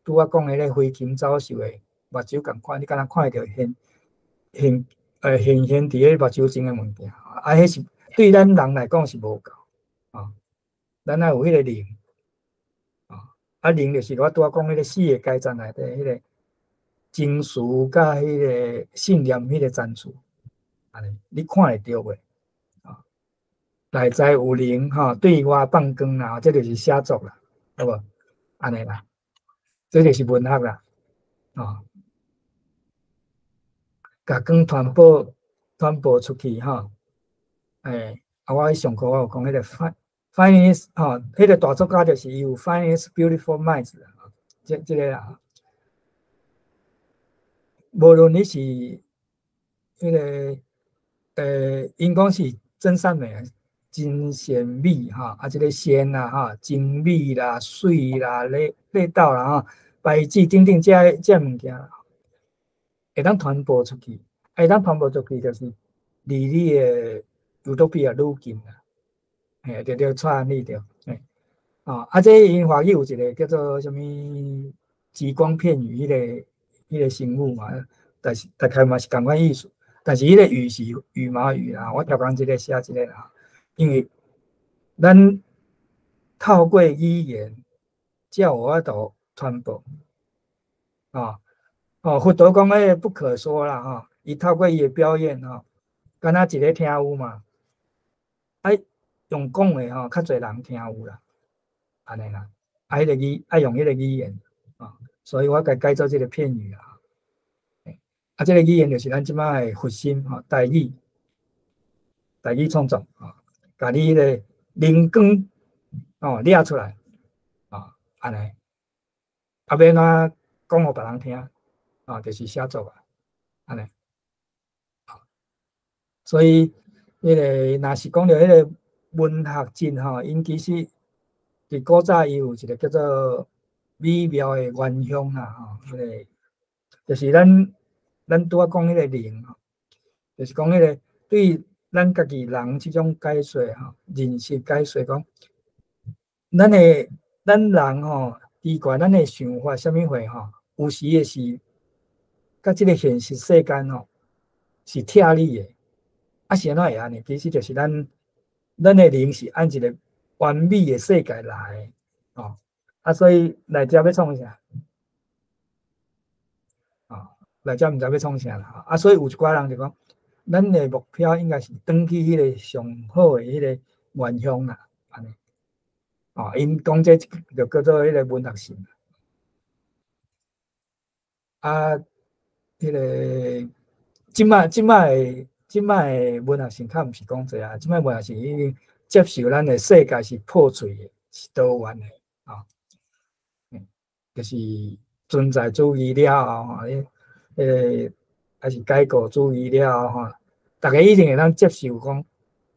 拄仔讲迄个飞禽走兽的目睭共款，你敢若看到现伫咧目睭前诶物件，迄是对咱人来讲是无够啊。咱爱有迄个灵灵就是我拄仔讲迄个四个阶层内底迄个情绪甲迄个信念迄个层次，安尼你看会到袂？内在有灵对外放光啦，这就是写作啦，好无？安尼啦，这就是文学啦，甲光传播出去我上课我有讲迄个 finance 迄个大作家就是伊有 finance beautiful minds 啦，这个啦，无论你是迄个因讲是真善美。真善美这个善啦精美啦、水啦、味道啦白纸等等这物件，会当传播出去，就是离你的utopia愈近啦，就传你着，这因华语有一个叫做什么极光片语，迄个生物嘛，但是大概嘛是同款意思，但是迄个语是羽毛语啦，我调讲这个写这个啦。因为咱透过语言，才有法度传播佛陀讲的不可说啦伊透过伊的表演敢若一个听有嘛，用讲的较侪人听有啦，安尼啦，迄个用迄个语言所以我改做这个片语啦，这个语言就是咱即摆的核心台语创作甲你的灵光抓出来安尼，要怎讲互别人听就是写作安尼。所以迄个若是讲到迄个文学真因其实伫古早伊有一个叫做美妙的原乡啦迄个就是咱拄仔讲迄个灵就是讲迄个对咱家己人即种解说认识解说讲，咱人奇怪，咱的想法啥物货有时也是甲即个现实世间是拆理的，是安怎会安尼？其实就是咱的灵是按一个完美的世界来所以来遮要创啥来遮毋知要创啥啦所以有一寡人就讲。咱的目标应该是转去迄个上好的迄个原乡啦，安尼因讲这就叫做迄个文学性迄个即摆的文学性较毋是讲这即摆文学性已经接受咱的世界是破碎的，是多元的就是存在主义了后还是解构主义了后大家一定会当接受讲，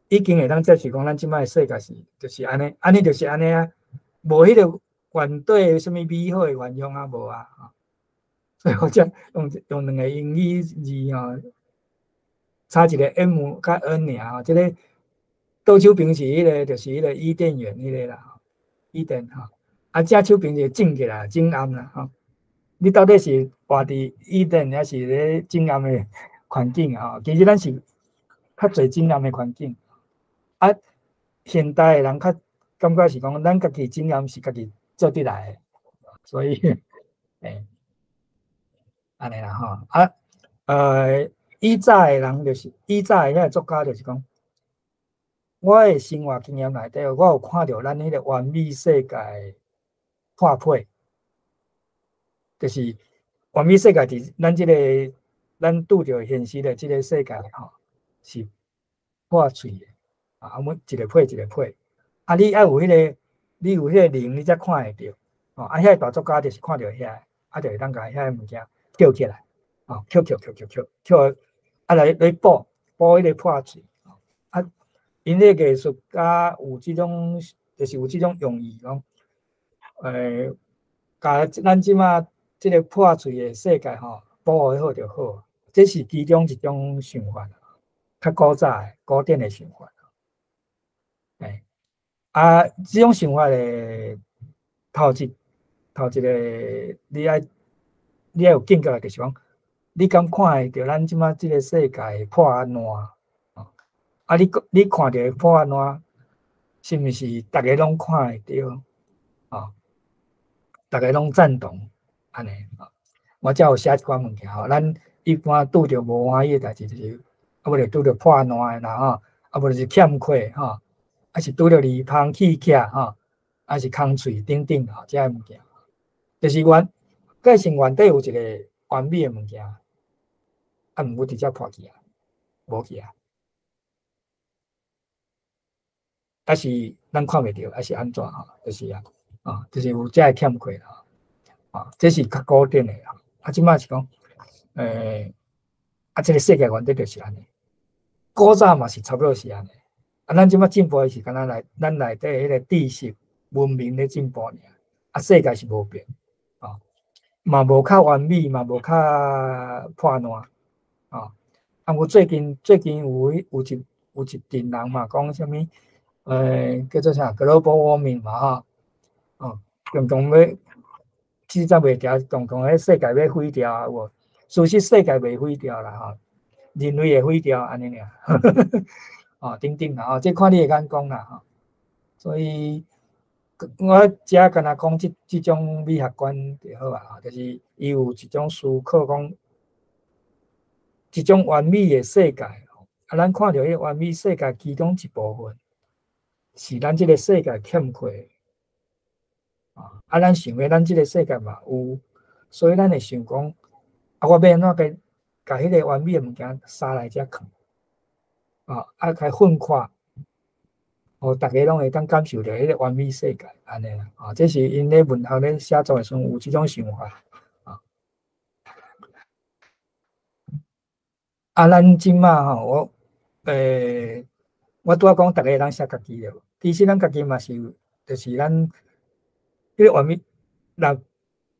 已经会当接受讲，咱即摆世界是就是安尼就是安尼无迄个反对什么美好的原乡无所以我才用两个英语字差一个 M 甲 N 尔即个倒手边是迄个就是迄个伊甸园迄个啦，伊甸正手边是正起来正暗啦你到底是活伫伊甸还是咧正暗的环境其实咱是较侪正暗的环境现代的人较感觉是讲，咱家己正暗是家己做得来的，所以安尼啦以早的人就是以早的遐作家就是讲，我的生活经验内底，我有看到咱迄个完美世界破碎，就是完美世界伫咱即个咱拄着现实的即个世界是破碎的一个破一个破你爱有迄个，你有迄个灵，你才看会到遐个大作家就是看到遐就会当甲遐物件捡起来捡来补迄个破碎因个艺术家有即种，就是有即种用意讲甲咱即马即个破碎的世界保护好就好，这是其中一种想法较古早古典的想法这种想法头一个你爱你要有警觉，就是讲，你敢看会到咱即马即个世界破安怎？啊，你看到破安怎？是毋是大家拢看会到？大家拢赞同安尼我才有写一寡物件咱一般拄着无欢喜的代志，就是啊，无就拄着破烂的啦啊，无就是欠亏啊是拄着离芳气巧啊是空喙等等这些物件，就是个性原底有一个完美的物件，啊，毋过直接破去无去还是咱看袂到，还是安怎就是就是有这个欠亏这是较固定的即摆是讲，这个世界原底就是安尼，古早嘛是差不多是安尼，咱即摆进步的是敢若咱内底迄个知识、文明咧进步尔，世界是无变嘛无较完美，嘛无较破烂我最近有一阵人嘛讲啥物，叫做啥 global warming 嘛共同要制造袂掉，共同迄世界要毁掉有无？事实世界袂毁掉啦人类会毁掉安尼尔等等啦这看你的眼光啦所以我只敢若讲即种美学观就好就是伊有一种思考讲一种完美的世界咱看到迄完美世界其中一部分是咱即个世界欠缺咱想要咱即个世界嘛有，所以咱会想讲我要安怎甲迄个完美的物件杀来遮藏甲分化大家拢会当感受到迄个完美世界安尼啦这是因咧文学咧写作的时候有即种想法咱即马我拄仔讲大家当写家己的，其实咱家己嘛是，就是咱迄个完美，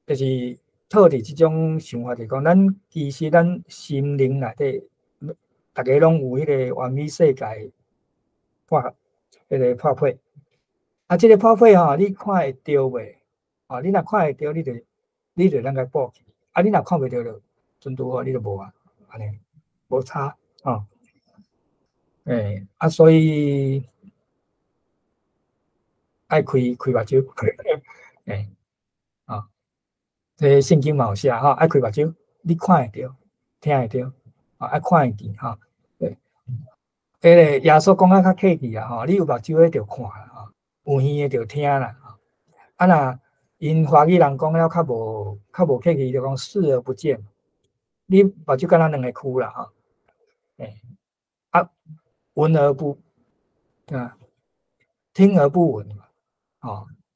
就是套伫即种想法，就是讲其实咱心灵内底，大家拢有迄个完美世界迄个破碎。即个破碎你看会到袂？你若看会到，你就咱甲补去。你若看袂到就阵拄你就无安尼无差所以爱开目睭，这圣经嘛有写爱开目睭，你看会到，听会到爱看会见迄个耶稣讲较客气你有目睭的就看啦有耳的就听啦若因华语人讲了较无客气，就讲视而不见，你目睭敢若两个窟啦闻而不听而不闻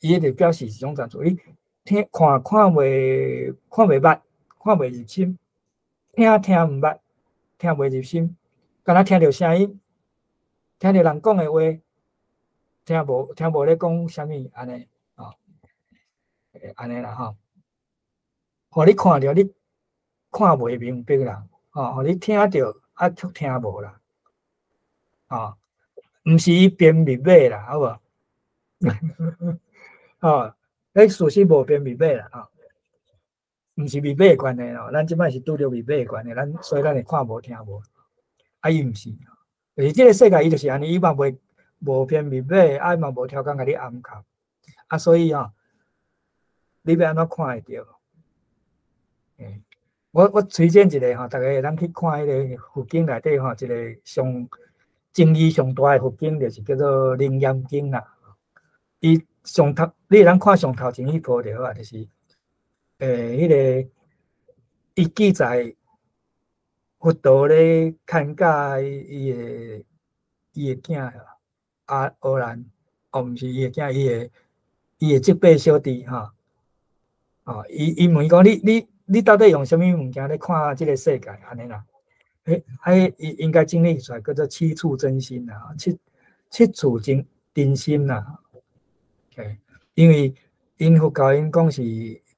伊就表示一种怎做？你看袂捌，看袂入心；听毋捌，听袂入心。敢若听到声音，听到人讲的话，听无咧讲啥物安尼安尼啦互你看到，你看袂明白啦互你听到却听无啦毋是伊编密码啦，好无？事实无编密码啦毋是密码的关系咱即摆是拄着密码的关系，所以咱会看无听无伊毋是就是即个世界伊就是安尼，伊嘛无编密码嘛无条件甲你暗藏所以你要安怎看会到我推荐一个大家会当去看迄个佛经内底一个上争议上大的佛经，就是叫做《楞严经》啦。伊上头你会当看上头前迄部就好就是迄个伊记载佛陀咧看教伊的囝阿兰毋是伊的囝，伊的即八小弟伊问讲你到底用什么物件咧看即个世界安尼啦？应该整理出来叫做七处真心啦，七处真心啦。因为因佛教因讲是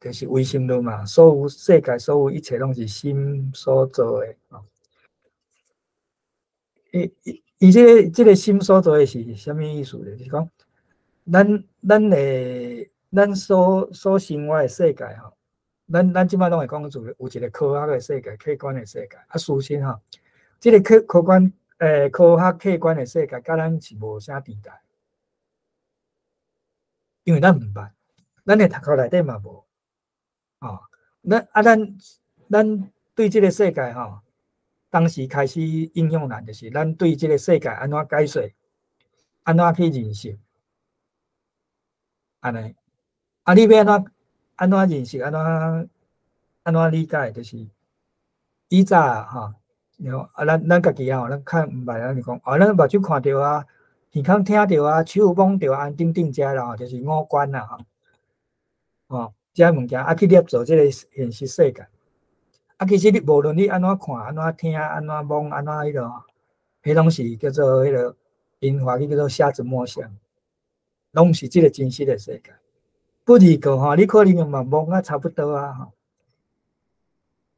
就是唯心论嘛，所有世界所有一切拢是心所做的伊这个心所做的是什么意思呢？就是讲咱所生活的世界咱即摆拢会讲有一个科学的世界、客观的世界。啊，事实吼，即个客观科学客观的世界，甲咱是无啥地带，因为咱毋捌，咱的头壳内底嘛无。哦，咱对即个世界吼，当时开始影响咱，就是咱对即个世界安怎解说，安怎去认识，安尼。啊，你要安怎认识，安怎理解，就是以早吼，咱家己吼，咱看毋捌，咱就讲，咱目睭看到啊，耳孔听到啊，手摸到啊，等等遮啦，就是五官啦，吼，遮物件啊去捏造即个现实世界。啊，其实你无论你安怎看、安怎听、安怎摸、安怎迄个，迄拢是叫做迄个因话语叫做瞎子摸象，拢是即个真实的世界。不二个吼，你可能嘛摸啊差不多啊吼。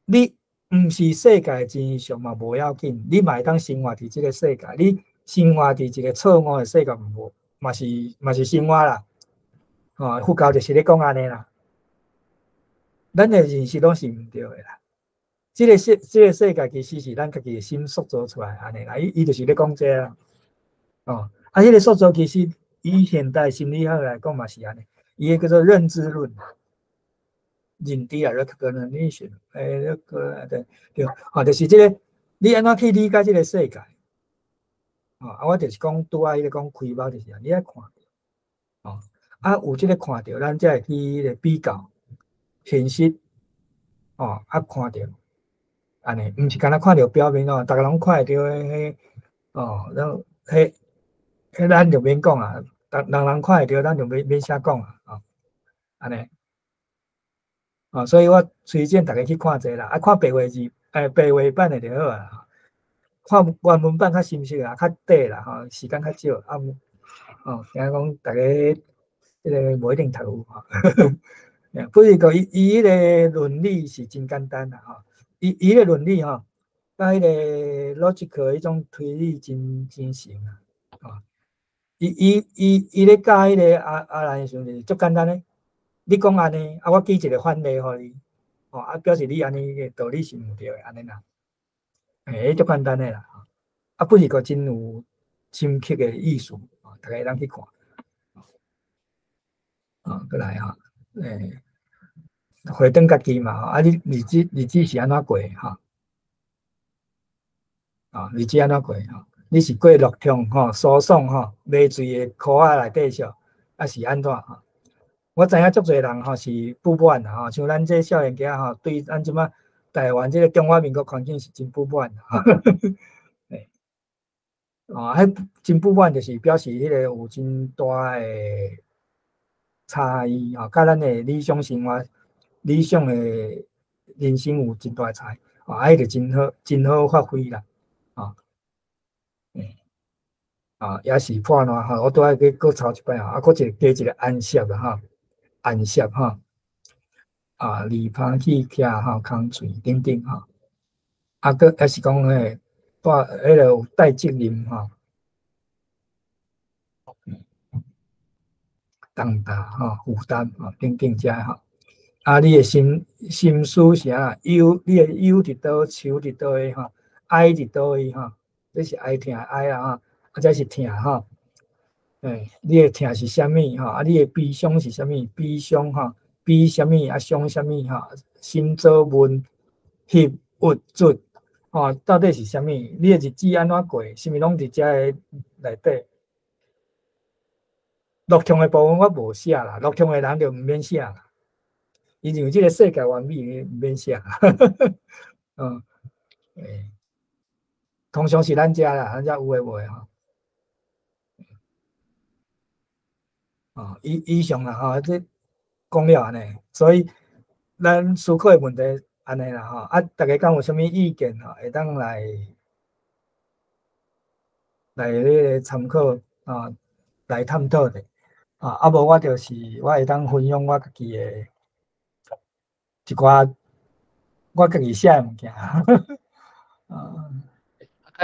你毋是世界真相嘛无要紧，你嘛会当生活伫即个世界，你生活伫一个错误的世界无，嘛是生活啦。哦，佛教就是咧讲安尼啦。咱的认识拢是毋对的啦。即个世界其实是咱家己的心塑造出来安尼啦，伊就是咧讲这啦。哦，啊，迄个塑造其实以现代心理学来讲嘛是安尼，伊个叫做认知论。认知啊 ，recognition， 那个对，啊，就是这个，你安怎去理解这个世界？啊，我就是讲拄仔迄个讲开目，就是你爱看到，哦，啊，有这个看到，咱才会去比较现实，哦，啊，看到，安尼，毋是干那看到表面哦，大家拢看会到迄，哦，然后迄咱就免讲啊，人看会到，咱就免啥讲啊，哦，安尼。哦，所以我推荐大家去看者啦，啊，看白话字，白话版的就好啊。看原文版较深色啦，较短啦，吼，时间较少，啊，哦，听讲大家迄个无一定读吼。不是个伊迄个论理是真简单啦，吼，伊迄个论理吼，甲迄个 logical 迄种推理真像啊，吼，伊咧教迄个阿兰的时阵就是足简单诶。你讲安尼，啊，我举一个反例互你，哦，啊，表示你安尼个道理是毋对诶，安尼啦，足简单诶啦，啊，不是个真有深刻诶意思，大家当去看，过来哈，回转家己嘛，啊，你日子是安怎过哈？啊，日子安怎过哈？你是过乐痛吼、疏爽吼、买醉诶苦仔内底笑，啊是安怎哈？我知影足侪人吼是不满啦吼，像咱这少年家吼，对咱即马台湾这个中华民国环境是真不满啦。迄真不满就是表示迄个有真大诶差异吼，甲咱诶理想生活、理想诶人生有真大差异，迄个真好发挥啦，也是破烂吼，我拄仔去搁抄一摆吼，搁加一个安息啦吼，安息吼，离旁去徛吼，空嘴等等吼，搁还是讲迄个有带责任吼，重大吼负担吼等等遮吼，你的心思是啊，你的忧伫倒，愁伫倒诶吼，爱伫倒位吼，这是爱疼爱啦吼，这是疼吼。你的疼是啥物吼？你的悲伤是啥物？悲伤吼，悲啥物伤啥物吼？心做闷、翕郁卒吼，到底是啥物？你的日子安怎过？是毋是拢伫遮个内底？乐痛的部分我无写啦，乐痛的人就毋免写啦。因为即个世界完美，毋免写。通常是咱遮啦，咱遮有诶无诶吼。以上啦吼，这讲了安尼，所以咱思考的问题安尼啦吼，大家敢有啥物意见吼，会当来迄个参考来探讨的无我就是我会当分享我家己的一寡我家己写的物件。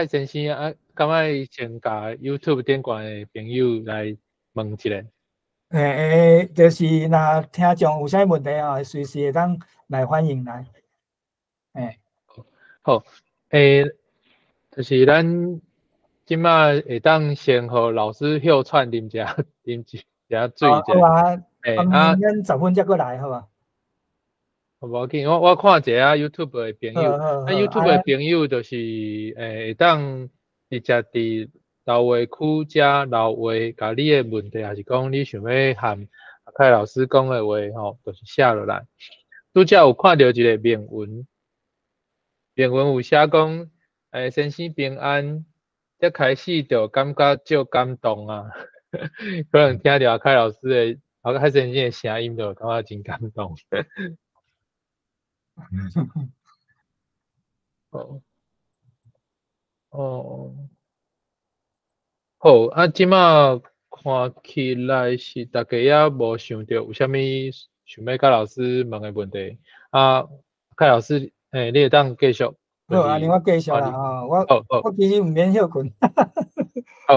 先生敢若先甲 YouTube 顶悬的朋友来问一下。就是若听众有啥问题哦，随时会当来欢迎来。好，就是咱即马会当先互老师休喘啉者水者，好啊，咱10分才过来，好吧？无要紧，我看一下 YouTube 的朋友，YouTube 的朋友就是会当直接伫老话区遮老话，甲你的问题，还是讲你想要喊凯老师讲的话，吼，就是写落来。拄则有看到一个铭文，铭文有写讲，先生平安，一开始就感觉足感动啊，可能听到凯老师的、凯先生的声音，就感觉真感动。哦，好，即马看起来是大家也无想到有啥物想要甲老师问的问题。凯老师，你会当继续。好，安尼我继续啦吼，我其实毋免休困。好，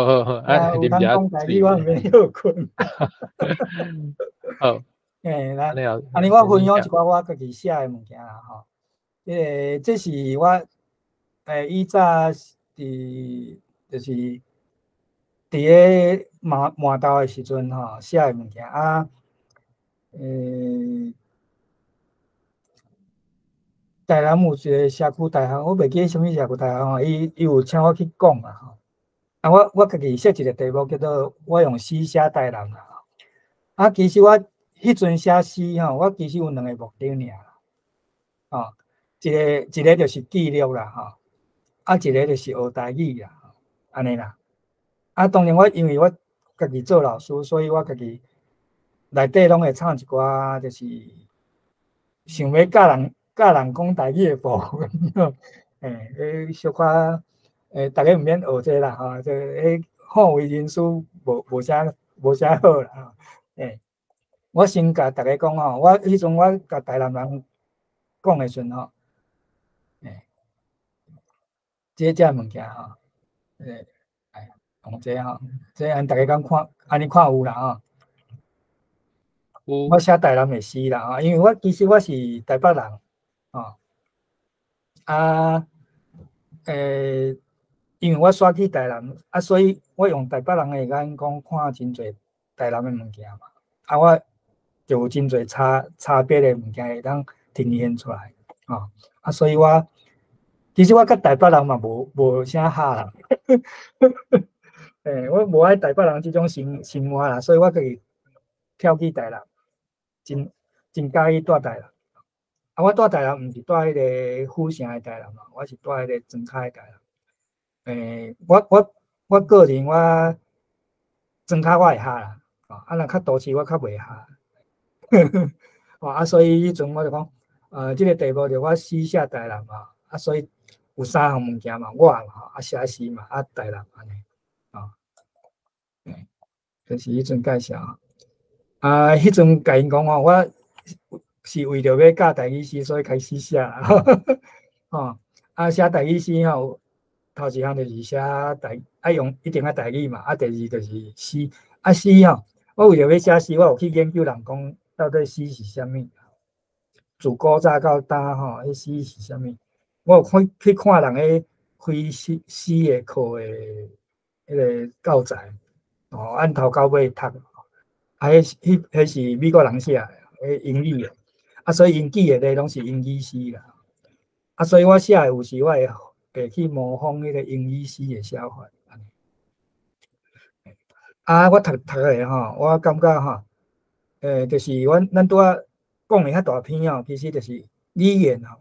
有通讲台语，我毋免休困。好，安尼我分享一寡我家己写的物件啦吼。这是我以早就是伫个麻豆的时阵吼写的物件啊。台南有一个社区大学，我袂记什么社区大学吼，伊有请我去讲啊吼。啊，我家己设一个题目叫做“我用诗写台南”啦。啊，其实我迄阵写诗吼，我其实有2个目的尔啦。一个就是记录啦吼，啊，一个就是学台语啦，安尼啦。啊，当然因为我家己做老师，所以我家己内底拢会唱一寡，就是想要教人讲台语的部分。小可大家毋免学这啦吼，好为人师无啥好啦。我先甲大家讲吼，我迄阵我甲台南人讲的时阵吼，这物件吼，用这吼，这大家敢看，安尼看有啦吼。我写台南的诗啦吼，因为其实我是台北人吼。因为我选去台南啊，所以我用台北人的眼光看真侪台南的物件嘛。啊，我就有真侪差别的物件会当呈现出来啊，所以其实我甲台北人嘛无啥合啦。我无爱台北人这种生活啦，所以我可以跳去台南，真介意住台南。啊，我住台南毋是住迄个府城的台南嘛，我是住迄个庄脚的台南。我个人我庄脚我会合啦，啊，若较都市我较袂合。啊，所以迄阵我就讲，这个题目就我诗写台南嘛，啊，所以有3项物件嘛，我嘛，啊写诗嘛，啊台南安尼，就是迄阵介绍。迄阵甲因讲吼，我是为着要教台语诗，所以开始写啦。写台语诗吼，头一项就是写一定要台语嘛，第二就是诗。诗吼，我为着要写诗，我有去研究人讲到底诗是啥物。自古早到今吼，迄诗是啥物？我有去看人个开诗的课的迄个教材，按头到尾读。迄是美国人写的，英语的，所以因记的拢是英语诗啦。所以我写有时我会去模仿迄个英语诗的写法。我读的吼，我感觉吼，就是咱拄仔讲的遐大篇哦，其实就是语言吼，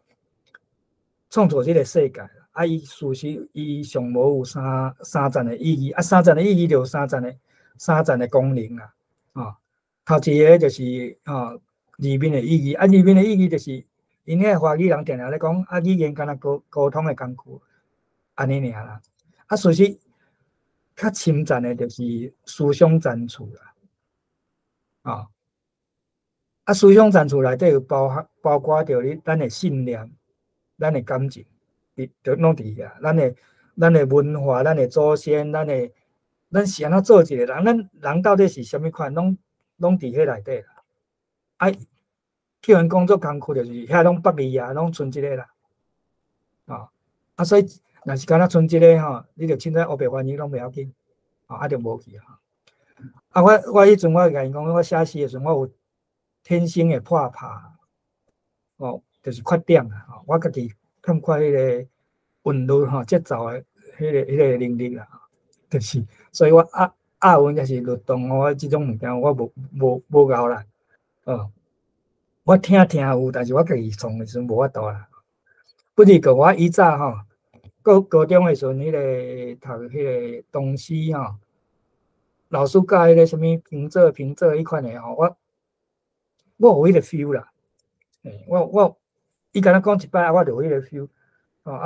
创造这个世界。伊事实伊上无有三层的意义，三层的意义就有三层的功能啦。头一个就是字面的意义，字面的意义就是因迄华语人定定咧讲，语言敢若沟通的工具，安尼尔啦。事实较深层的就是思想层次啦。思想层次内底有包括着咱的信念、咱的感情，拢伫遐。咱的文化、咱的祖先、咱是安怎做一个人，咱人到底是啥物款，拢拢伫迄内底啦。啊，去完工作工课就是遐拢北里啊，拢剩一个啦。所以若是敢若剩一个吼，你着凊彩黑白翻译拢袂要紧，就无去啊。我迄阵我甲因讲，我写诗的时阵，我有天生的破拍，就是缺点啊。我家己看看迄个韵律节奏的迄个能力啦，就是，所以我韵也是律动，我即种物件我无够啦，我听有，但是我家己创的时阵无法度啦。不是个我以早高中的时阵，迄个读迄个东西老师教迄个什么平仄迄款的我有迄个 feel 啦。我伊敢若讲一摆，我就有迄个 feel，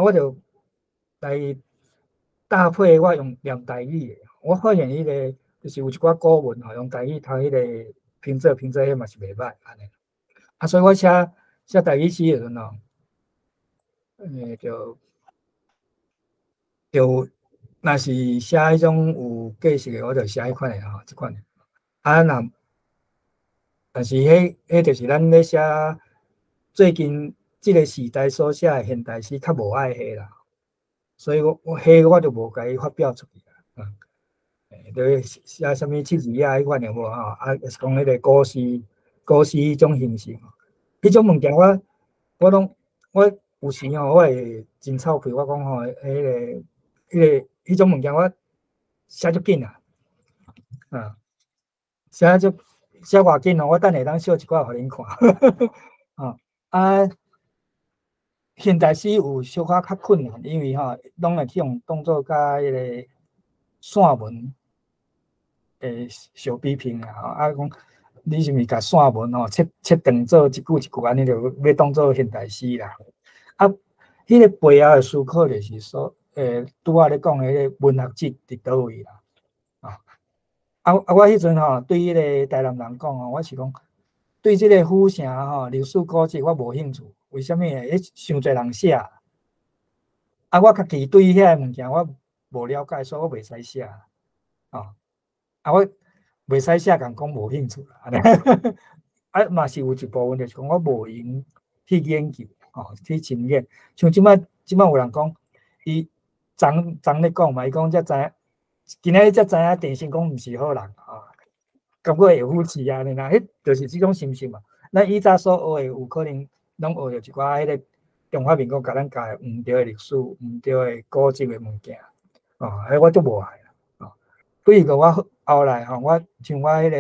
我就来搭配我用台语的。我发现迄个就是有一寡古文用台语读迄个平仄，迄嘛是袂歹安尼。所以我写台语诗的时阵就若是写迄种有格式的，我就写迄款的即款的。但是迄就是咱咧写最近即个时代所写的现代诗，较无爱迄啦。所以我就无甲伊发表出去啦。就写什么七字啊，迄款的无是讲迄个古诗迄种形式。迄种物件我有时我会真臭屁，我讲迄种物件我写足紧啊，写偌紧我等下当小一寡互恁看。现代诗有小可较困难，因为拢会去用当作甲迄个散文小比拼啦。讲你是毋是甲散文切断做一句一句安尼，就要当作现代诗啦。迄个背后的思考就是说，拄仔咧讲迄个文学质伫倒位啦。我迄阵对迄个台南人讲我是讲对即个府城历史古迹我无兴趣。为什么？迄伤侪人写，我家己对遐物件我无了解，所以我袂使写。我袂使写，共讲无兴趣啦。嘛是有一部分就是讲我无闲去研究，去深研。像即摆有人讲，伊昨咧讲嘛，伊讲才知影，今仔日才知影电信讲毋是好人感觉会扶持啊，迄就是即种心情嘛。咱以早所学的有可能拢学着一寡迄个中华民国甲咱教的毋对的历史、毋对的古迹的物件，迄我足无爱啦。所以个我后来我像我迄个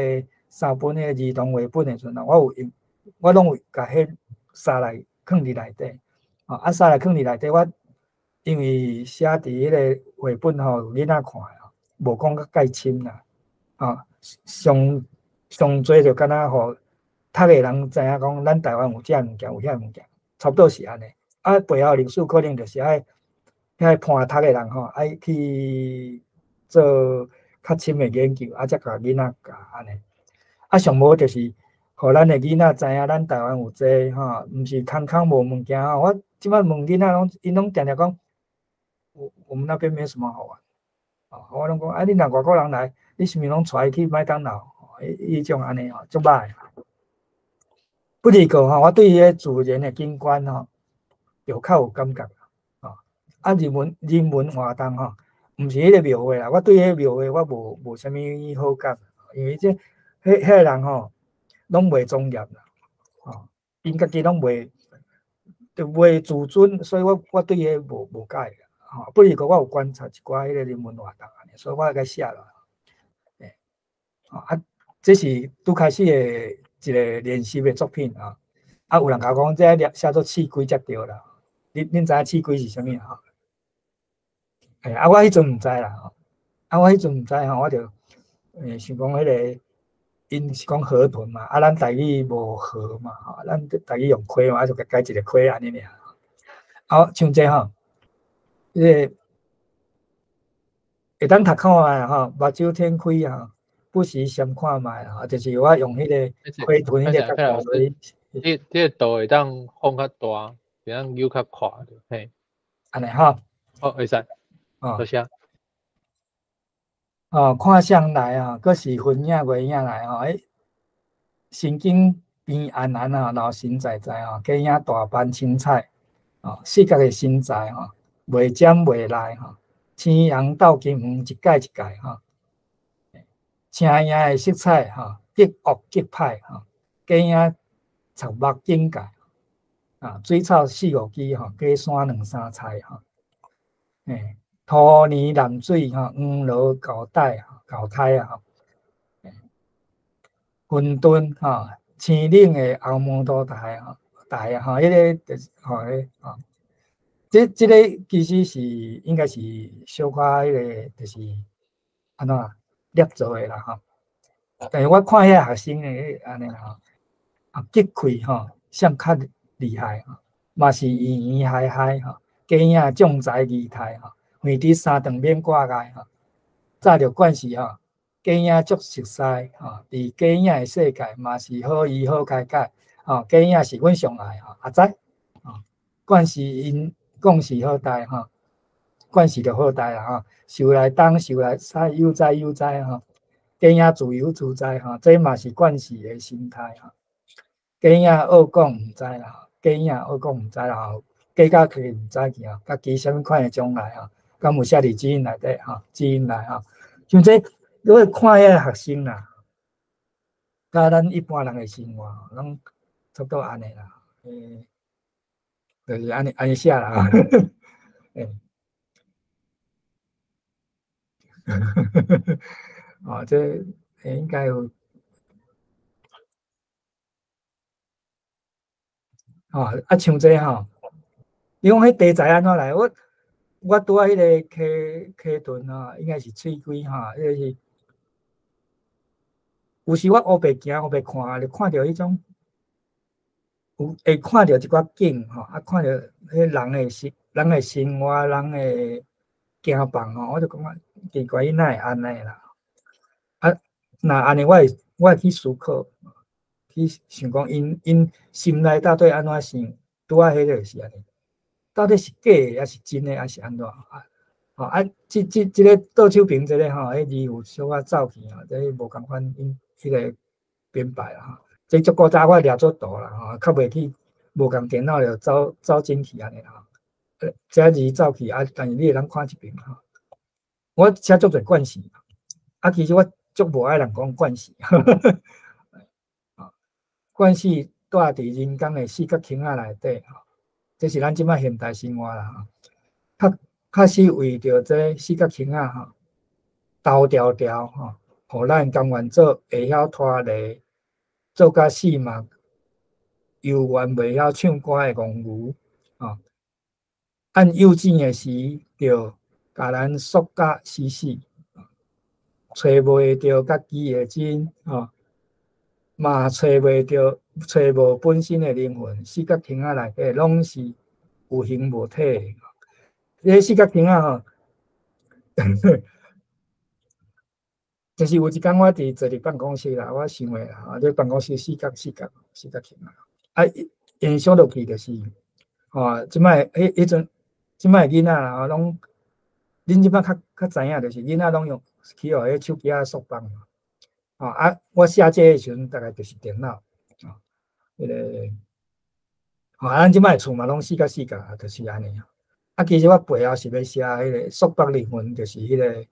3本迄个儿童绘本的时阵我拢有甲迄沙来放伫内底。沙来放伫内底，我因为写伫迄个绘本囡仔看无讲甲介深啦。上最就敢若互读的人知影讲，咱台湾有遮物件，有遐物件，差不多是安尼。背后历史可能就是爱判读的人爱去做较深的研究，才甲囡仔教安尼。上无就是，互咱的囡仔知影咱台湾有这毋是空无物件我即摆问囡仔因拢定定讲，我们那边没什么好玩。我拢讲，你若外国人来，你是毋是拢带伊去麦当劳？迄种安尼足歹。不是个我对迄自然的景观就较有感觉人文活动毋是迄个庙会啦。我对迄个庙会我无啥物好感，因为迄个人拢袂专业啦。因家己拢袂自尊，所以我对迄个无解。不是个我有观察一寡迄个人文活动所以我该写了。这是拄开始的一个练习的作品有人甲讲这写作试规才对啦。恁知影试规是啥物我迄阵毋知啦。我迄阵毋知我就想讲迄个因是讲河豚嘛，咱台语无河嘛，咱台语用溪嘛，就改一个溪安尼尔。像这迄个会当读看觅目睭天开不时先看觅就是我用迄个溪豚迄个角度。迄个图会当放较大，会当扭较快嘿。安尼会使。多谢。看相来佫是分影月影来神经平安安啊，老神在在啊，加影大班青菜啊，四角的身材啊，袂尖袂赖哈，青阳斗金黄一盖一盖哈，青影的色彩哈，极恶极歹哈，加影草木境界啊，水草四五枝哈，加山两三菜哈，土泥淡水哈，黄罗高带哈，高胎啊，混沌哈，青岭的后门多台哈，台啊哈，迄个就是吼迄啊。这个其实是应该是小可迄个，就是安怎捏造的啦吼。但是我看遐学生诶，安尼吼，啊，结开吼，上较厉害吼，嘛是圆圆嗨嗨吼，家影重财二态吼，耳滴三长免挂碍吼，早着惯势吼，家影足熟悉吼，伫家影诶世界嘛是好医好开解吼，家影是阮上爱吼，阿仔吼，惯势因。讲是好代吼，惯势就好代啦吼，受来当受来使悠哉悠哉吼，家影自由自在吼，这嘛是惯势的心态吼。家影学讲毋知啦，家影学讲毋知啦吼，家家己毋知去吼，家己啥物款的将来吼，敢有写伫基因内底吼，基因内吼，像这如果看遐学生啦，甲咱一般人的生活吼，拢差不多安尼啦，就是安尼写啦。哦，这应该有哦，啊，像这吼，你讲迄题材安怎来？我拄啊迄个溪豚吼，应该是喙龟吼，迄个是有时我黑白行，黑白看，就看到迄种有会看到一寡景吼，啊，看到迄人的生活，人的行房吼，我就感觉奇怪，伊哪会安尼啦？啊，那安尼我会去思考。去想讲因心内到底安怎想，拄啊迄个是安尼，到底是假的还是真的还是安怎啊？吼啊，即个倒手边即个吼，迄字有小可走去吼，即无共款因迄个编排啦吼。即足古早我掠做图啦吼，较袂去无共电脑就走进去安尼啦。这字走去啊，但是你会当看一遍吼。我写足侪惯势，啊，其实我足无爱人讲惯势。惯势住伫人工的四角形仔内底吼，这是咱即摆现代生活啦吼。确实为着这四角形仔吼，斗条条吼，互咱甘愿做会晓拖犁，做甲死嘛，犹原袂晓唱歌的戆牛吼。按幼稚的时，着甲咱缩甲死死，找袂着家己的真吼。嘛找袂着，找无本身的灵魂，四角形仔内底拢是有形无体的。这四角形仔吼，就是有一天我坐伫办公室啦，我想诶啦，这办公室四角形啊，延续落去就是吼，即摆迄阵，即摆囡仔啦，拢恁即摆较知影，就是囡仔拢用去互迄手机啊束绑。啊！我写这的时阵，大概就是电脑啊，迄个，咱即摆厝嘛，拢四角，就是安尼。啊，其实我背后是要写迄个束缚灵魂，就是迄个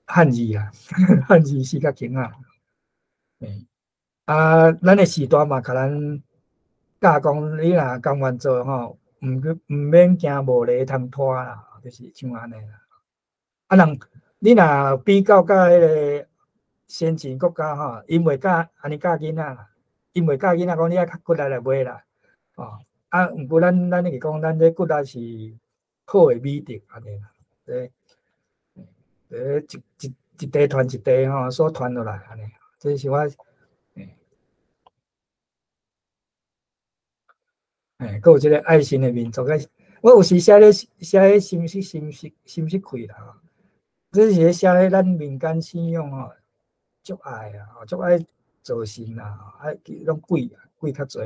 汉字啦，汉字四角形啊。啊，咱的时代嘛，甲咱教讲，你若甘愿做吼，毋免惊无犁通拖啦，就是像安尼啦。啊，你若比较甲迄个先进国家吼，因袂教安尼教囡仔啦，因袂教囡仔讲你爱较骨力来买啦，吼。啊，毋过咱是讲，咱这骨力是好的美德安尼啦，一代传一代吼，所传落来安尼，这是我，佫有即个爱心的民族个，我有时写咧心息开啦，这是写咧咱民间信仰吼。足爱啊，足爱做神啊，拢贵较济。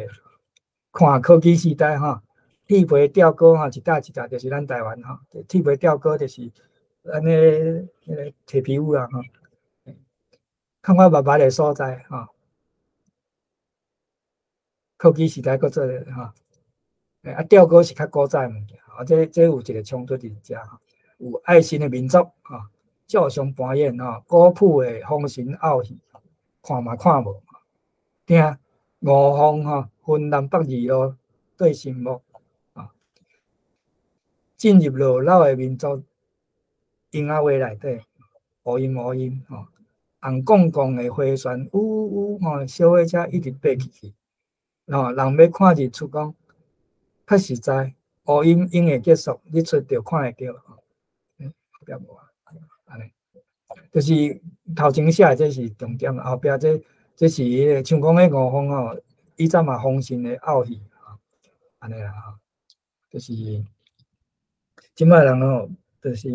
看科技时代吼，铁皮吊钩吼，一搭一搭就是咱台湾吼，铁皮吊钩就是咱迄个铁皮屋啊吼，看我捌的所在吼，科技时代搁做吼，啊吊钩是较古早物件，啊这有一个冲突伫遮，有爱心的民族吼，照常搬演吼，古朴的风神傲戏，看嘛看无，听五方吼分南北二路对心目，进入落老的民族音乐话内底，乌音吼，红公公的花船呜吼，小火车一直爬起去，吼人要看日出讲，较实在，乌音会结束，日出就看会到，后壁无啊，安尼，就是头前写这是重点，后壁这是迄个像讲迄五方吼，以前嘛风神的傲戏，安尼啦吼，就是即摆人吼，就是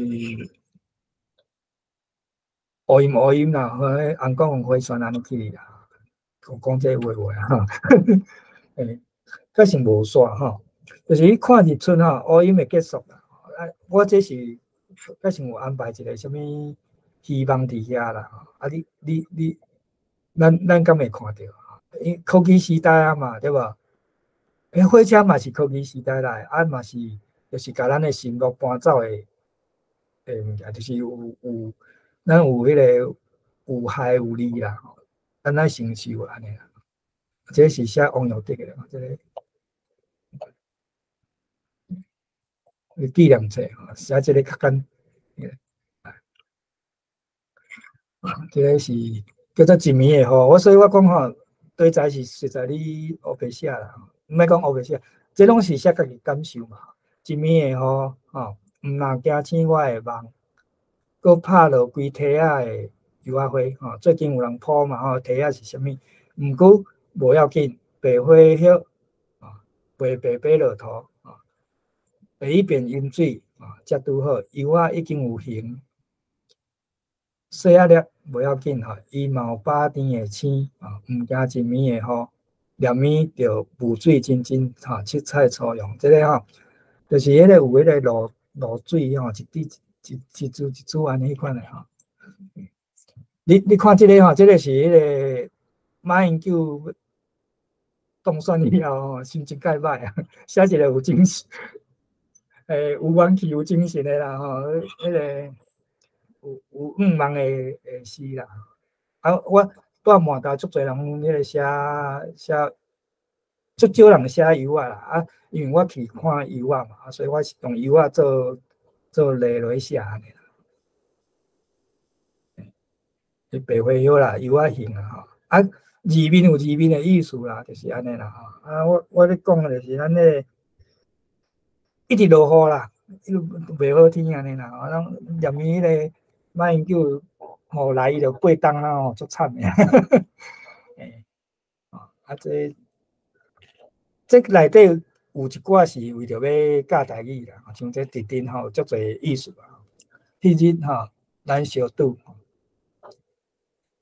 乌音啦，和红公花船安尼去啦，讲这话吼，诶，确实无煞吼，就是你看日出吼，乌音会结束啦。我这是确实有安排一个什物希望伫遐啦，啊你，咱敢会看到？因科技时代啊嘛，对无？火车嘛是科技时代来，啊嘛是，就是甲咱的心乐搬走的物件，就是咱有迄个有害有利啦，咱承受安尼啦。这是写王友德的，这个纪念册，写这个较简，这个是叫做一暝的雨。所以我讲吼，对在是实在你黑白写啦，毋免讲黑白写，这拢是写家己感受嘛。一暝的雨，吼，毋若惊醒我的梦，搁拍落规梯仔的油仔花，吼，最近有人铺嘛，吼，梯仔是啥物？毋过无要紧，白花叶，白白落土，第一遍饮水，才拄好，油仔已经有形。细仔粒无要紧吼，伊嘛有把甜的青，毋惊一暝的雨，连暝着雾水真真，七彩初阳，这个吼，就是迄个有迄个露水吼，一滴一珠安尼款的吼。你看这个吼，这个是迄个马英九当选以后吼，心情介歹啊，写一个有精神，有元气有精神的啦吼，迄个。有梦的诗啦，我带满大足侪人迄个写，足少人写油啊啦，因为我去看油啊嘛，所以我是用油啊做例落写安尼啦。白花叶啦，油啊形啦吼，字面有字面的意思啦，就是安尼啦吼。我咧讲的就是咱咧一直落雨啦，袂好天安尼啦，连暝迄个。马英九吼来伊就过冬啦吼，足惨诶。这内底有一寡是为着要教台语啦，像这直顶吼足侪意思啊。迄日吼，咱小拄，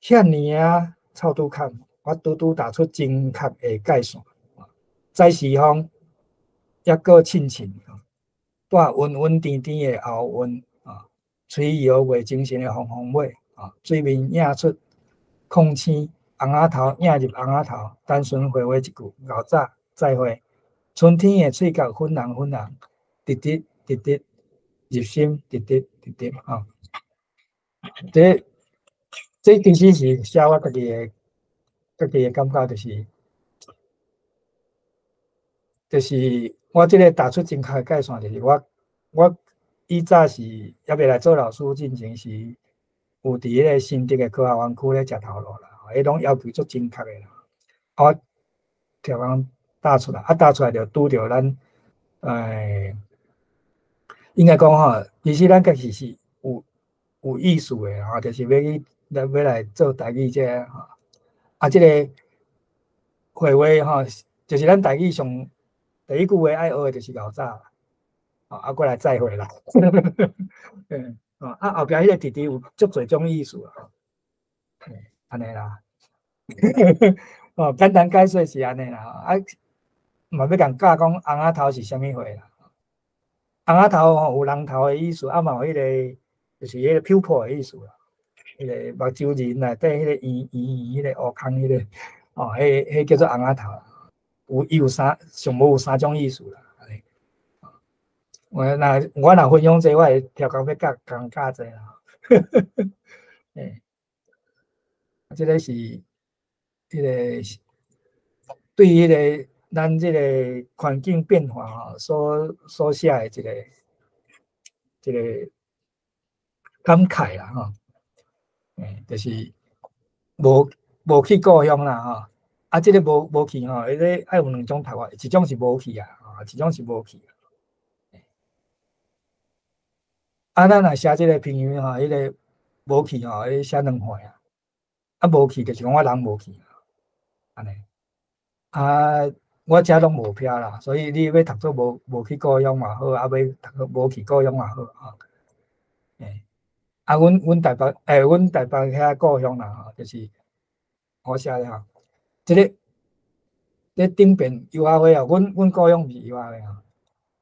遐尔啊臭拄空，我拄打出正确的界线。在时方抑个亲情，带温温甜甜的后温。吹摇袂精神的风尾，水面映出空青，红仔头映入红仔头，单纯回话一句老早再会。春天的嘴角粉红，滴滴滴滴入心，滴滴滴滴吼。这其实是写我家己的感觉，就是我这个打出正确的界线，就是我。以早是还未来做老师进前是有伫迄个新竹的科学园区咧食头路啦，迄种要求足正确的啦。我调工打出来，打出来就拄着咱，应该讲吼，其实咱家己是有意思的吼，就是要来做台语这吼，这个会话吼，就是咱台语上第一句话爱学的就是老早。过来再会啦。后壁迄个弟弟有足侪种意思啊。安尼啦。简单解说是安尼啦。嘛要共教讲红仔头是啥物货啦？红仔头吼有人头的意思，嘛有迄个就是迄个 pupil 的意思啦。迄个目睭仁内底迄个圆迄个乌空迄个，迄叫做红仔头。有三上无有3种意思啦。我若分享这，我会超工要讲这啦。诶，这个是迄个对迄个咱这个环境变化所写的这个感慨啦吼。就是无去故乡啦吼。啊，这个无去吼，迄个爱有2种读法，一种是无去啊，一种是无去。啊，咱若写这个评语吼，迄个无去吼，迄写2回啊。啊，无去就是讲我人无去安尼。啊，我遮拢无票啦，所以你要读做无去故乡嘛好，啊要读做无去故乡嘛好吼。啊，阮台北遐故乡啦吼，就是我写的吼，这个顶边油画花啊，阮故乡是油画花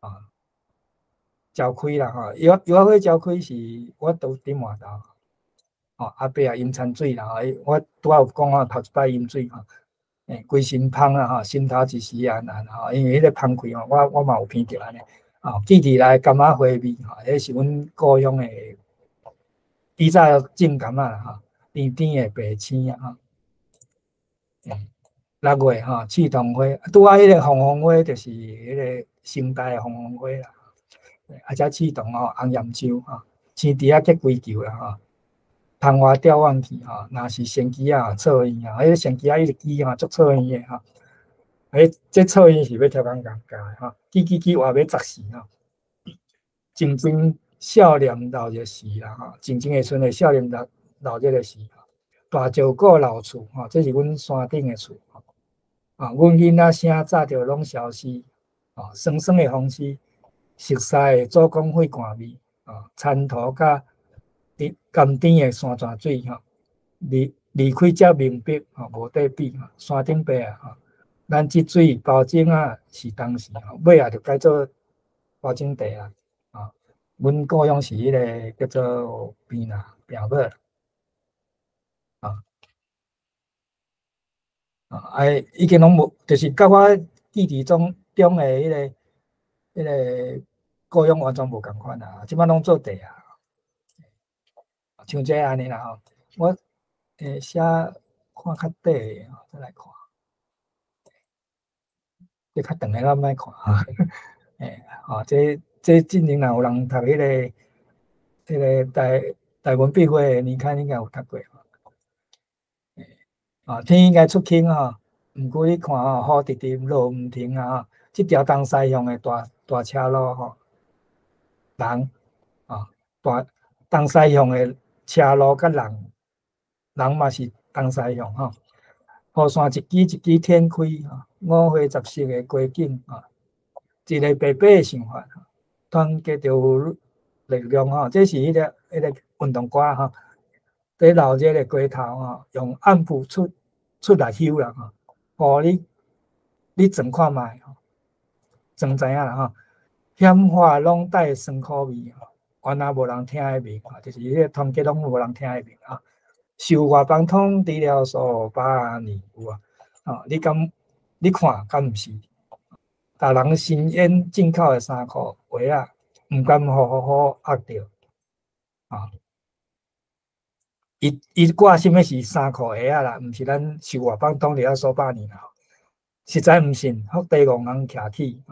啊，召开啦吼，油画花召开是我都伫码头，后壁啊饮餐水啦，我拄仔有讲吼，头一摆饮水吼，规身芳啦吼，心头一时安吼，因为迄个芳开吼，我嘛有闻着安尼，记起来柑仔花味吼，迄是阮故乡的。以早种柑仔啦吼，甜甜的白青啊吼，6月吼，刺桐花，拄仔迄个红红花就是迄个盛大的红红花啦，啊，遮刺桐吼，红叶树吼，青枝啊结规球啦吼，桐花吊往去吼，若是仙枝啊错院啊，迄个仙枝啊迄个枝吼足错院的吼，这错院是要超工加吼，枝活要10时吼，静静少年老热时啦吼，静静的村的少年老热的时，大石鼓老厝吼，这是阮山顶的厝吼。阮囡仔声早着拢消失，酸酸的风丝，熟悉的祖公血汗味，田土甲甘甜的山泉水吼，离开遮明白无得比山顶白啊咱即水包种啊是当时尾啊着改做包种地啊。阮故乡是迄个叫做边尾已经拢无，就是甲我记忆中的迄个故乡完全无共款啦，即摆拢做地啊，像这安尼啦吼。我写看较底再来看，这较长的咱莫看这进前若有人读迄个台文笔画的年刊，应该有读过。天应该出轻吼，毋过你看雨直直落毋停啊！即条东西向的大车路吼，人大东西向的车路甲人嘛是东西向吼。雨伞一支一支天开五花十色的街景一个白白的想法，团结着有力量吼。这是迄个运动歌吼。在老热的街头用暗布出来休啦互你装看卖装知影啦险话拢带酸苦味原来无人听得明就是迄个团结拢无人听得明受外邦统治了数百年有你看敢毋是？大人新烟进口的衫裤鞋毋甘好压着伊挂什么是衫裤鞋啦，毋是咱受外邦统治了数百年啦。实在毋信，福地戆人徛起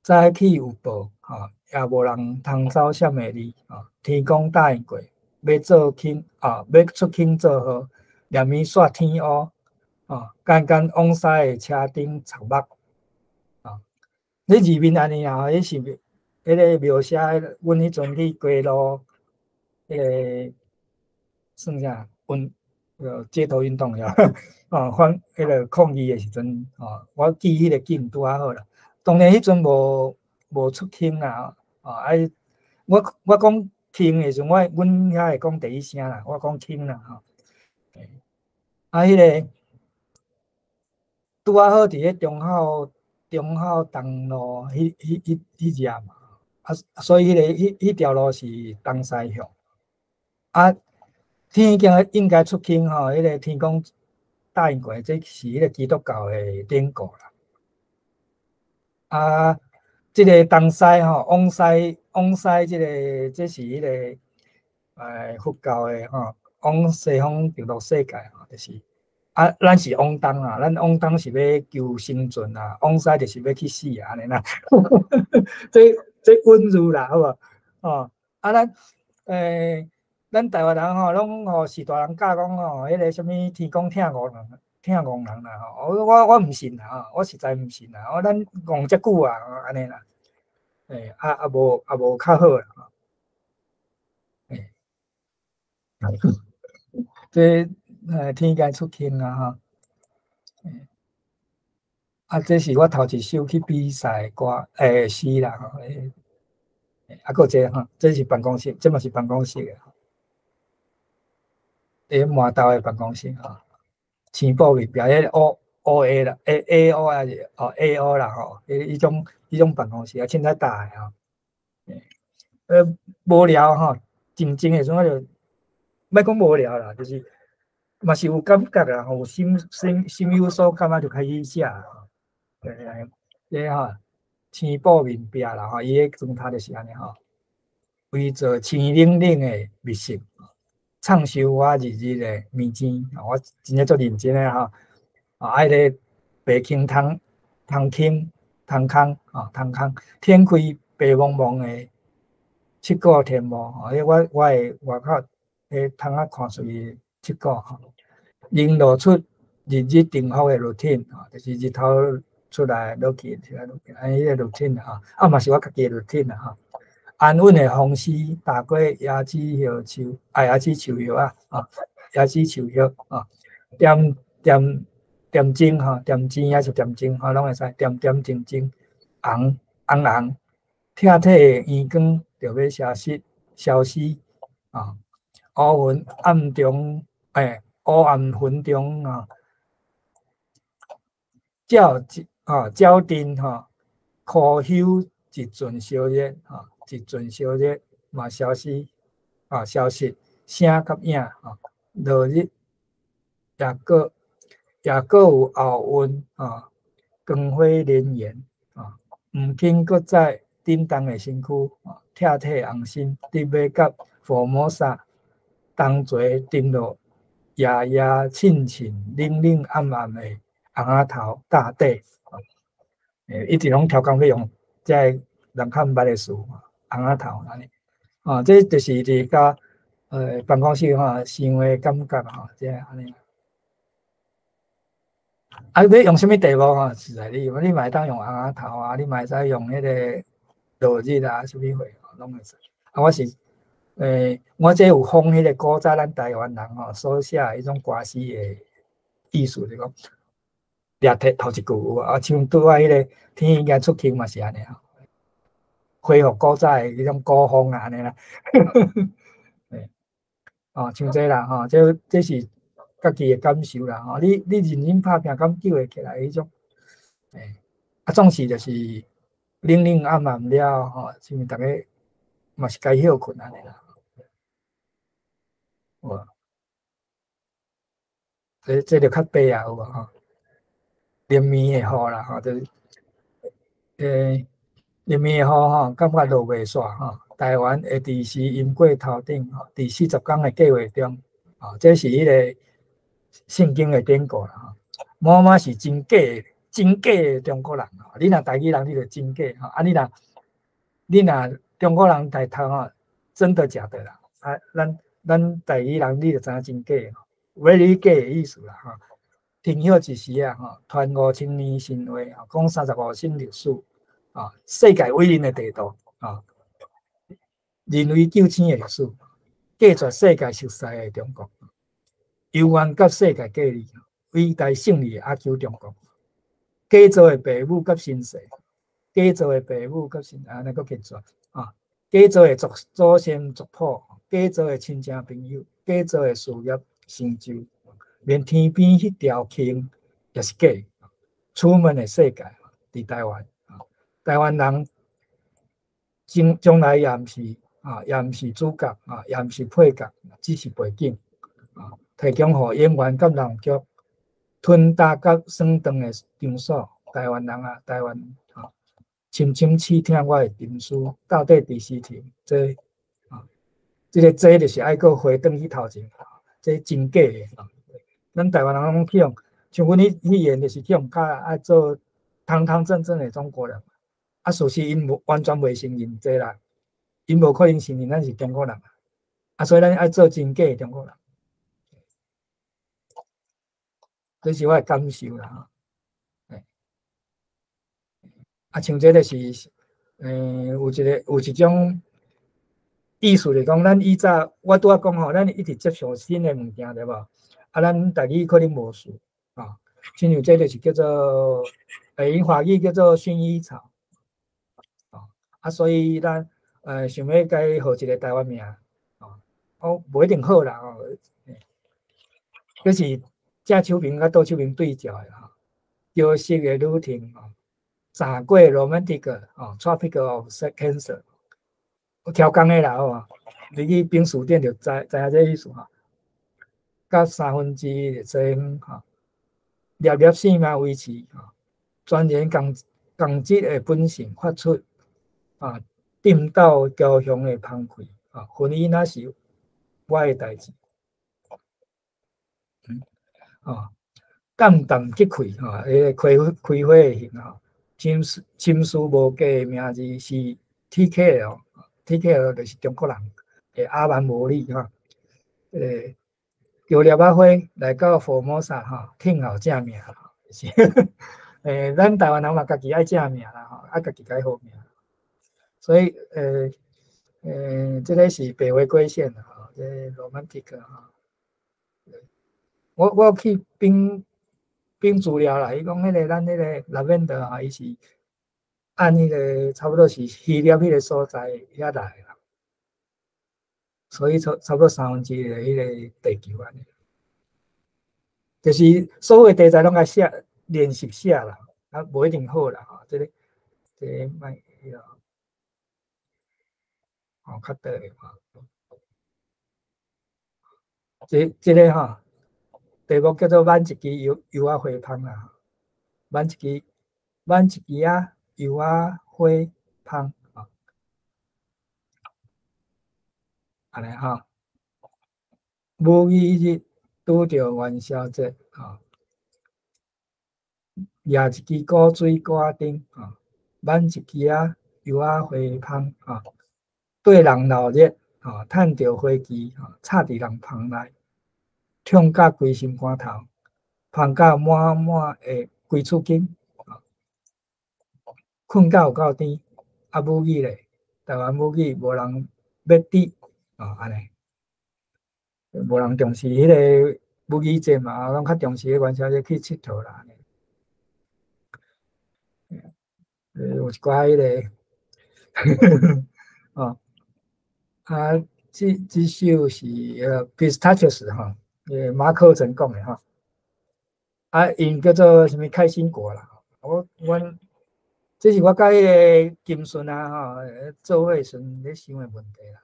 早起有报也无人通走闪的哩天公答应过，要做轻要出轻做好，连伊煞天乌间往西的车顶插目你字面安尼迄是迄个描写阮迄阵去街路迄个。算啥街头运动呀？反迄个抗议的时阵我记迄个景拄好啦。当然迄阵无出轻啦我讲轻的时阵，阮遐会讲第一声啦，我讲轻啦迄个拄好伫迄中孝东路迄只嘛所以迄条路是东西向天应该出轻迄个天公答应过，这是迄个基督教的典故啦。啊，即个东西吼，往西即个，这是迄个佛教的吼，往西方极乐世界吼，就是啊，咱是往东啊，咱往东是要求生存啊，往西就是要去死啊，安尼啦。这稳住啦，好无？哦，啊，咱台湾人吼，拢吼是大人教讲吼，迄个什物天公疼憨人啦吼，我毋信啦吼，我实在毋信啦，咱戆遮久啊，安尼啦，无较好啦，这天该出天啊吼，啊，这是我头一首去比赛歌诗啦吼，啊，搁一个吼，这是办公室，这嘛是办公室的，麻豆的办公室吼。青布面壁迄O A 啦，A O 啊，A O 啦吼，迄种办公室啊，凊彩大诶吼。无聊吼，静静诶时阵我就，莫讲无聊啦，就是嘛是有感觉啦，吼，心有所感啊，就开始写吼。这吼，青布面壁啦吼，伊迄状态就是安尼吼，为做青冷冷诶密室，创收我日日诶面钱，我真正足认真诶吼。迄个白空空天开白茫茫诶七股天幕，迄我诶外口迄窗仔看出去七股吼，仍露出日日重复诶 routine 就是日头出来落去，安尼个 routine 吼，嘛是我家己诶 routine 吼。安稳诶风势打过椰子叶树，椰子树叶啊，椰子树叶点睛吼，点睛还是点睛吼，拢会使点点睛睛，红，拆体圆光就要消失啊！乌云暗中，乌暗云中啊，鸟阵苦休一阵烧热一阵烧热嘛消失消失，声甲影落日也个有后运光辉连延毋紧搁再振动的身躯拆体红心，伫要甲佛摩萨同齐沉落夜夜深深冷暗的红仔头大地，一直拢超工要用这人较毋捌的词，红仔头安尼，这就是伫甲办公室想的感觉这安尼。要用什么题目是在你嘛会当用红仔头你嘛会使用迄个落日什么货拢会使。我是我这有仿迄个古早咱台湾人所写迄种歌词的意思，就讲掠头一句像拄仔迄个天应该出天嘛是安尼恢复古早的迄种古风安尼啦。像这啦这是家己的感受啦你认真拍拼，敢救会起来迄种总是就是冷暗了因为大家嘛是该休困安尼啦。这就较白有无连绵的雨啦就是连绵的雨感觉落袂煞台湾会伫时淹过头顶伫40天的计划中这是迄个圣经的典故啦满是真假的中国人你若台语人你就真假你若中国人来读真的假的啦咱台语人你就知影真假very 假的意思啦天晓一时传5000年神话讲35省历史世界伟人的地图人为救星的历史，记载世界熟悉的中国，犹原甲世界隔离，伟大胜利阿求中国，假造的父母甲身世，假造的父母甲身安尼个记载假造的祖先族谱，假造的亲戚朋友，假造的事业成就，连天边迄条星也是假。出门的世界伫台湾，台湾人将来也毋是。也毋是主角也毋是配角，只是背景提供予演员甲人剧吞大甲酸肠的场所。台湾人台湾深深刺痛我的沉思，到底第四题，这啊，这个这就是爱个回转去头前，这真假的。咱台湾人拢去用，像阮语言就是去用，甲爱做堂堂正正的中国人。啊，事实因完全未承认这啦，因无可能承认咱是中国人。啊，所以咱爱做真假的中国人。这是我的感受啦。啊，像这个是，有一种意思来讲，咱以早我拄仔讲吼，咱一直接受新的物件，对无？啊，咱家己可能无事啊。亲像这就是叫做，因华语叫做薰衣草啊，所以咱想要改号一个台湾名啊，哦，无一定好啦哦，就是正手边甲倒手边对照的哈，叫色的旅程啊。炸过 romantic 哦 ，tropic of cancer， 挑工的啦哦，你去冰书店就知影这意思哈。甲1/3钟哈，粒粒生命维持哈，全然钢质的本性发出啊，颠倒交响的澎湃啊，婚姻那是我的代志，啊，淡淡即开哈，开花的形哈。深思无价的名字是 TKL，TKL 就是中国人的阿曼魔力哈。叫叶仔花来到佛摩萨哈，挺好正名哈。咱台湾人嘛，家己爱正名啦哈，爱家己改好名。所以这个是北回归线的哈，这 romantic 哈。我去并资料啦，伊讲迄个咱迄个 lavender 啊，伊是按迄个差不多是希腊迄个所在遐来啦，所以差不多1/3的迄个地球安尼，就是所有题材拢爱写练习写啦，啊，无一定好啦吼，这个卖较对的吼，这个吼，题目叫做挽一支油花花香啦，挽一支油花花香啊，安尼吼。母语日拄着元宵节啊，举一支古水歌顶啊，挽一支油花花香啊，对人闹热啊，趁着花旗啊，插伫人旁内，唱甲规心肝头，香甲满满的规厝紧啊，困甲有够甜，啊母语咧，台湾母语无人要滴啊，安尼。无人重视迄个母语节嘛，拢较重视迄元宵节去佚佗啦。有一寡迄个，哦，啊，这首是Pistachios 哈，马克曾讲的哈，啊，因叫做什么开心果啦。阮这是我甲迄个金顺啊哈做伙时咧想的问题啦。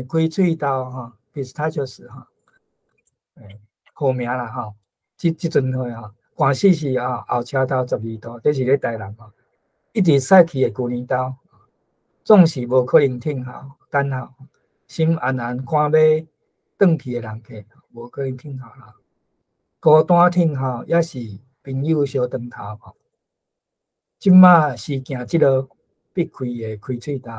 开喙豆哈，Pistachios 哈。好名啦吼，即阵会吼，寒死是后车头12度，这是咧台南吼，一直赛去的旧年豆，总是无可能听候等候，心安安看马转去的人客，无可能听候啦。孤单听候也是朋友相当头吼，即马是行即路必开的开喙豆。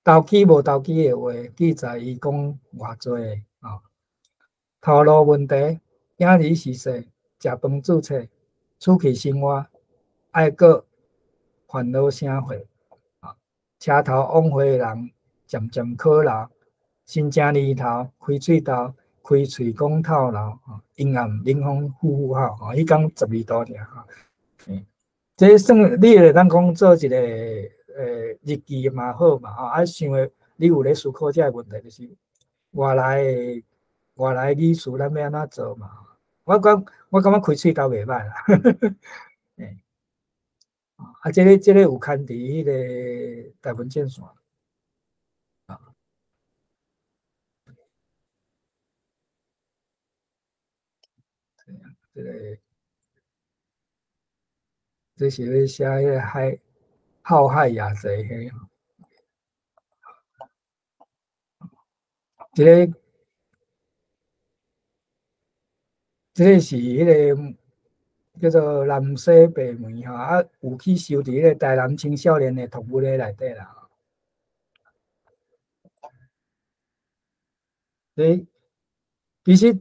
投机无投机的话，记在伊讲偌济吼。头路问题，今日时势，食饭煮菜，厝去生活，爱过烦恼啥货？啊，车头往回的人渐渐可老，新正年头开喙豆，开喙讲透露，阴暗冷风呼呼吼，迄讲12度尔吼。这算你会当讲做一个日记嘛好嘛吼，啊想的你有咧思考这个问题，就是外来语词咱要安怎做嘛？我感觉开喙豆袂歹啦。这个有牵伫迄个台湾剑线啊，这个这是咧写迄个浩瀚亚贼迄个。这个是迄个叫做南西白梅吼，啊有去收伫迄个台南青少年的图物咧内底啦。这其实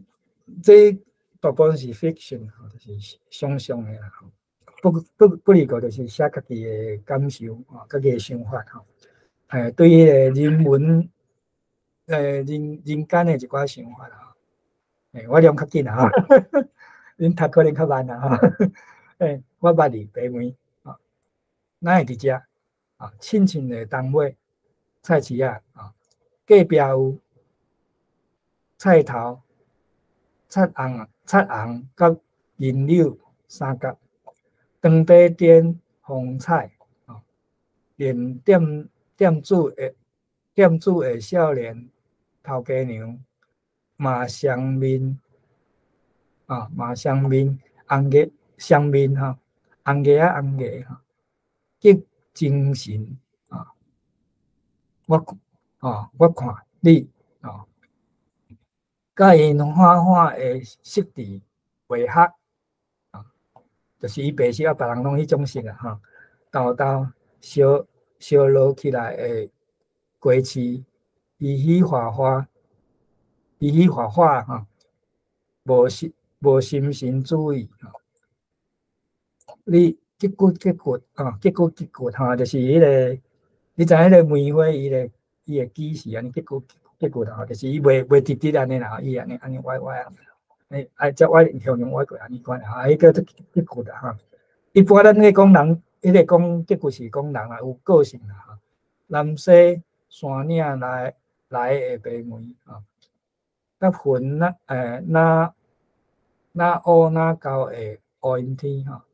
这大部分是 fiction， 就是想象的啦。不离个就是写家己的感受啊，家己的想法吼。对迄个人文人间的一寡想法啦。我念较紧啊，恁读可能较慢啊。我捌哩白梅啊，咱会伫遮啊，亲像的东尾菜市啊，隔壁有菜头、菜红、甲银柳三角，当地点红菜啊，连店主的少年头家娘嘛双面啊，嘛双面红叶双面哈，红叶哈，极精神啊！我看你啊，甲因画的色字画合啊，就是伊白色啊，别人拢迄种色啊哈，豆烧落起来的果市，喜喜花花，哈，无心神主义哈。你结骨啊，结骨哈，就是迄个，你知迄个梅花伊的基是安尼结骨啦，就是伊袂直直安尼啦，伊安尼歪啊，即我形容我过安尼款啊，迄个结骨啦哈。一般咱迄讲人，迄个讲结骨是讲人啊有个性啦哈。南西山岭来的白梅啊，甲云那乌那高的乌阴天哈。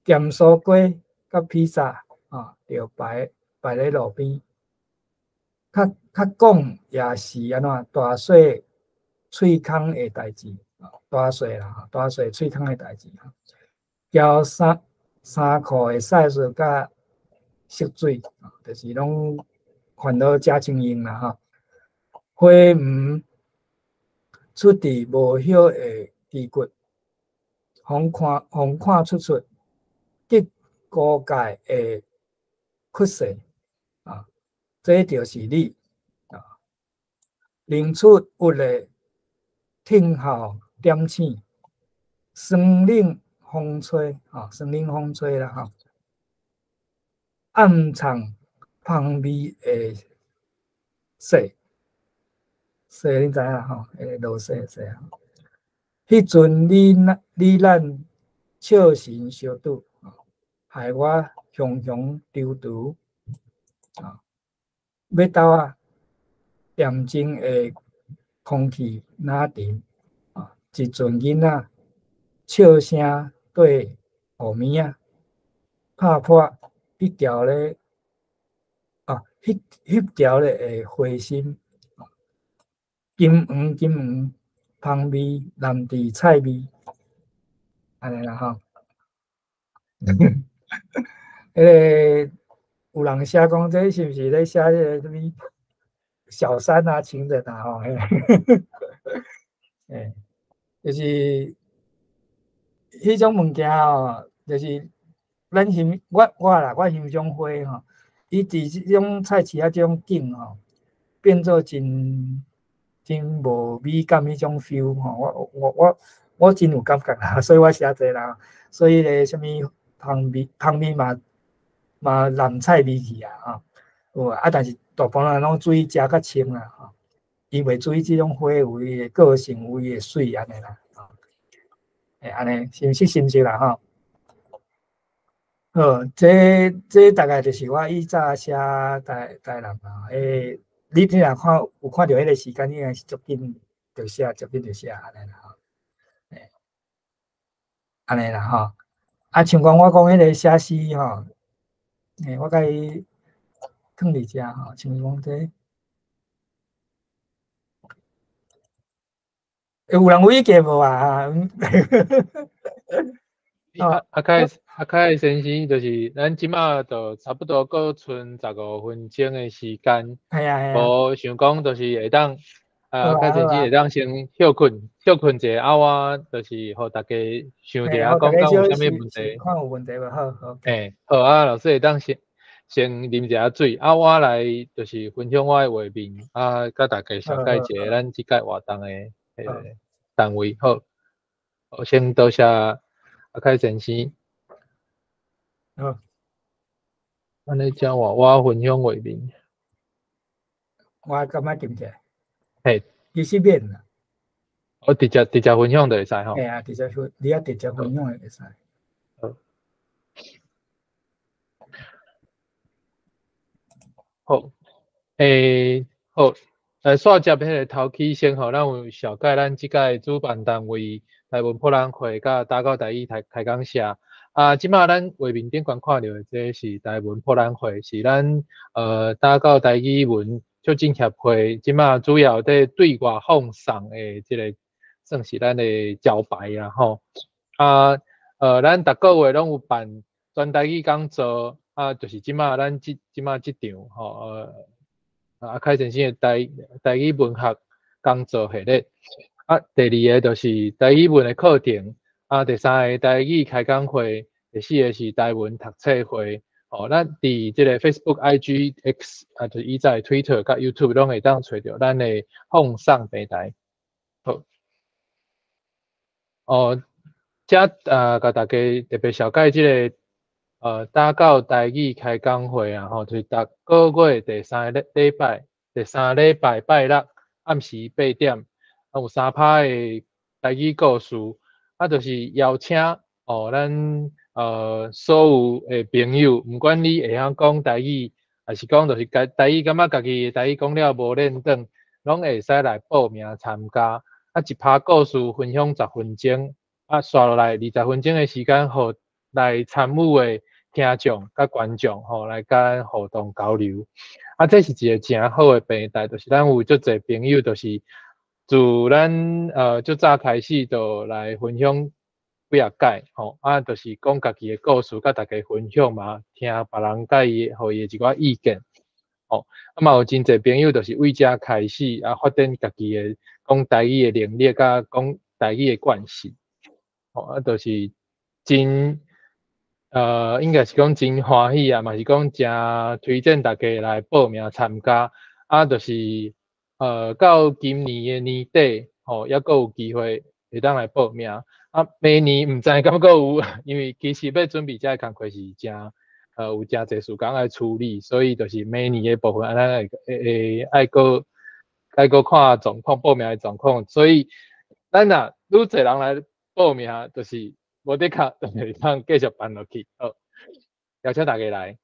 咸酥鸡甲披萨啊，就摆咧路边。较讲也是安怎大细喙空的代志啊，大细啦，大细喙空的代志哈。交衫裤的 size 甲色水啊，就是拢烦恼加清用啦哈。花毋出伫无叶的枝骨，风看出。极高界的屈势啊，这就是你啊，令出有的听候点醒，森林风吹啊，森林风吹啦哈，暗藏芳味的水，你知影吼？落雪啊，迄阵你咱笑神相拄。害我雄丢啊！要斗啊，恬静的空气哪甜啊！一阵囡仔笑声对后面啊，拍破迄条咧啊，迄条咧花心，金黄芳味南地菜味，安尼啦吼。迄个有人写讲，这是毋是咧写迄个什物小三啊、情人啊？吼，就是迄种物件吼，就是咱我欣赏花吼，伊伫即种菜市啊，即种景吼，变做真无美感迄种 feel 吼，我真有感觉啦，所以我写这啦，所以咧，什物芳味嘛南菜味去啊，吼，但是大部分人拢注意食较清啦，吼，伊袂注意即种花有伊的个性，有伊的水安尼啦，安尼是毋是啦，吼？好，这大概就是我以早写台南啊，你若有看到迄个时间，应该是足紧就写，安尼啦，吼，安尼啦，吼。啊，像讲我讲迄个写诗吼，我甲伊放伫遮吼，像讲这，有人有意见无啊？凯先生，就是咱即马就差不多搁剩15分钟的时间，系啊，无想讲就是会当，凯先生会好当先休困者，我就是互大家想一下，大家讲有啥物小问题。看有问题无？好，OK。好老师会当先啉一下水，我来就是分享我的画面，甲大家小解一下咱即届活动的单位。好，先多谢凯先生。好，安尼讲话，我分享画面。我感觉点起来，嘿，其实免啦。我直接分享就会使吼。系啊，直接分，你啊直接分享会使。好，好，煞接迄个头起先吼，咱有小解咱即届主办单位台湾博览会甲打到台语开讲社。即马咱画面顶观看到的，这是台湾博览会，是咱打到台语文促进协会即马主要在对外放送的即个，算是咱的招牌啦吼。咱逐个月拢有办专台语讲座，就是即马咱即马即场吼，凯先生的台语文学讲座系列。第二个就是台语文的课程，第三个台语开讲会，第四个是台文读册会。咱伫即个 Facebook、IG、X 就是以在 Twitter 甲 YouTube 拢会当找到咱的放送平台。好，甲大家特别小解即个打到台语开讲会就是逐个月第三礼拜拜六暗时8点，有3趴的台语故事，就是邀请咱所有的朋友，毋管你会晓讲台语，还是讲就是台语感觉家己台语讲了无练转，拢会使来报名参加。一趴故事分享10分钟，刷落来20分钟的时间，互来参与的听众甲观众来甲咱互动交流。这是一个诚好的平台，就是咱有足侪朋友，就是自咱足早开始就来分享几啊届，就是讲家己的故事，甲大家分享嘛，听别人甲伊互伊的一寡意见。嘛有真侪朋友就是为遮开始发展家己的讲台语的能力，甲讲台语的惯性。就是真应该是讲真欢喜嘛是讲真推荐大家来报名参加。就是到今年的年底，还阁有机会会当来报名。明年毋知敢阁有，因为其实要准备遮个工课是真有真侪事工要处理，所以就是明年的部分，咱爱阁看状况，报名的状况。所以咱若愈侪人来报名，就是无得卡，就是通继续办落去。好，邀请大家来。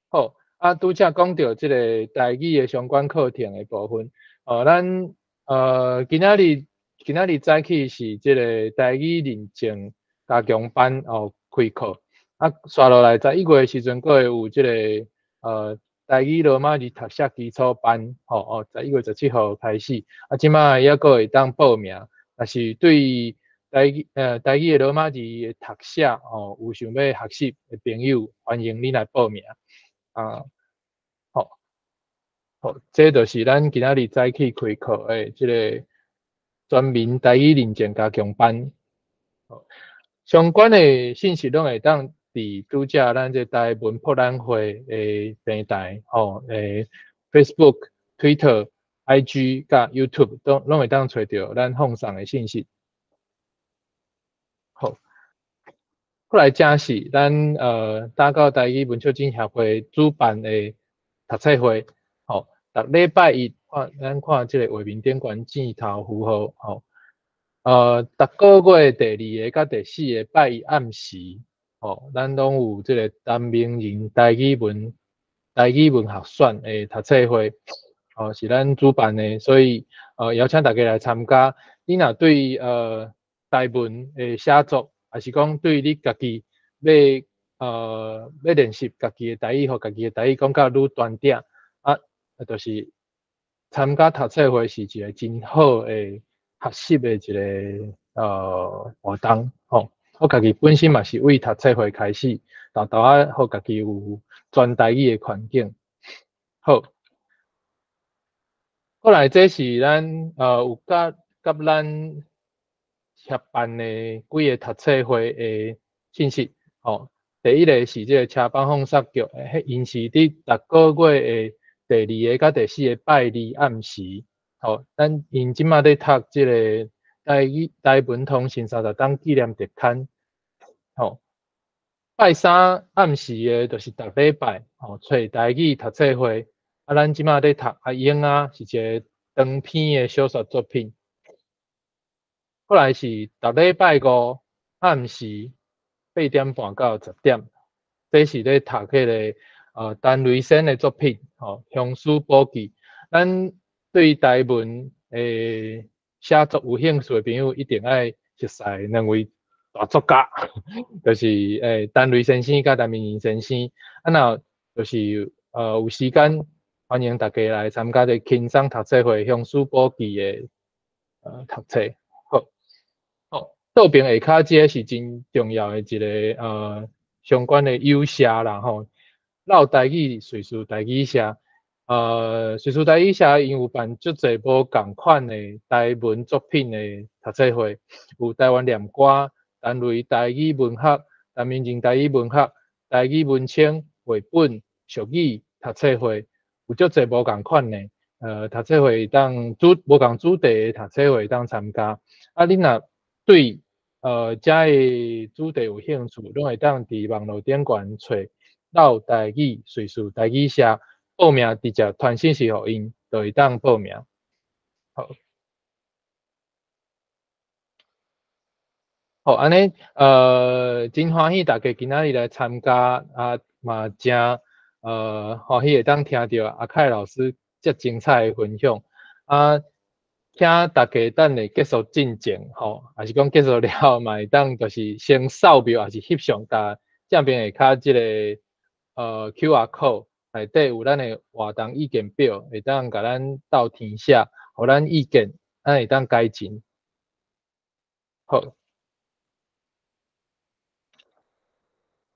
好，拄则讲到即个台语的相关课程的部分，咱今仔日早起是即个台语认证加强班开课。刷落来11月时阵，阁会有即个台语罗马字读写基础班，11月17号开始。即马还阁会当报名，但是对台语的罗马字的读写有想要学习的朋友，欢迎你来报名。好，这就是咱今仔日早起开课的即个专门台语认证加强班。相关的信息拢会当伫拄则咱这台文博览会的平台Facebook、Twitter、IG 甲 YouTube 拢会当找到咱放送的信息。好，过来正是咱打到台语文促进协会主办的读册会。逐礼拜一咱看即个画面顶悬箭头符号逐个月第2个甲第4个拜一暗时，咱拢有即个陈明仁台语文学选的读册会，是咱主办的，所以邀请大家来参加。你若对台文的写作，还是讲对你家己要练习家己的台语，互家己的台语讲甲愈端点就是参加读册会是一个真好的学习的一个活动。我家己本身嘛是为读册会开始，豆豆仔互家己有专台语的环境。好，过来这是咱有甲咱协办的几个读册会的信息。哦，第一个是这个车帮放杀局，因是伫逐个月的第2个甲第4个拜二暗时。哦，咱因即马咧读这个台文通信30档纪念特刊。哦，拜三暗时的，就是逐礼拜，哦，找台语读册会。啊，咱即马咧读阿英啊，是一个长篇的小说作品。过来是逐礼拜5暗时8点半到10点，这是咧读迄个陈雷生的作品，哦，《乡书宝记》。咱对台文写作有兴趣的朋友，一定爱熟悉两位大作家，就是陈雷先生甲陈明仁先生。啊，那就是有时间，欢迎大家来参加这轻松读册会《乡书宝记》的读册。好，倒边下骹这是真重要的一个相关的友社啦吼，老台语叙述台语社。叙述台语社因有办足侪无共款的台文作品的读册会，有台湾念歌、陈雷台语文学、陈明仁台语文学、台语文青绘本、俗语读册会，有足侪无共款的读册会当无共主题的读册会当参加。啊，你若对遮个主题有兴趣，拢会当伫网络顶悬找老台语叙述台语社。报名直接传信息互因，就会当报名。好，好，安尼真欢喜大家今仔日来参加，啊嘛真欢喜会当听到阿凯老师遮精彩的分享。啊，请大家等下结束进前，吼，还是讲结束了嘛会当就是先扫描，还是翕相，甲正边下骹即个QR code。内底有咱的活动意见表，会当甲咱斗填写，互咱意见，咱会当改进。好，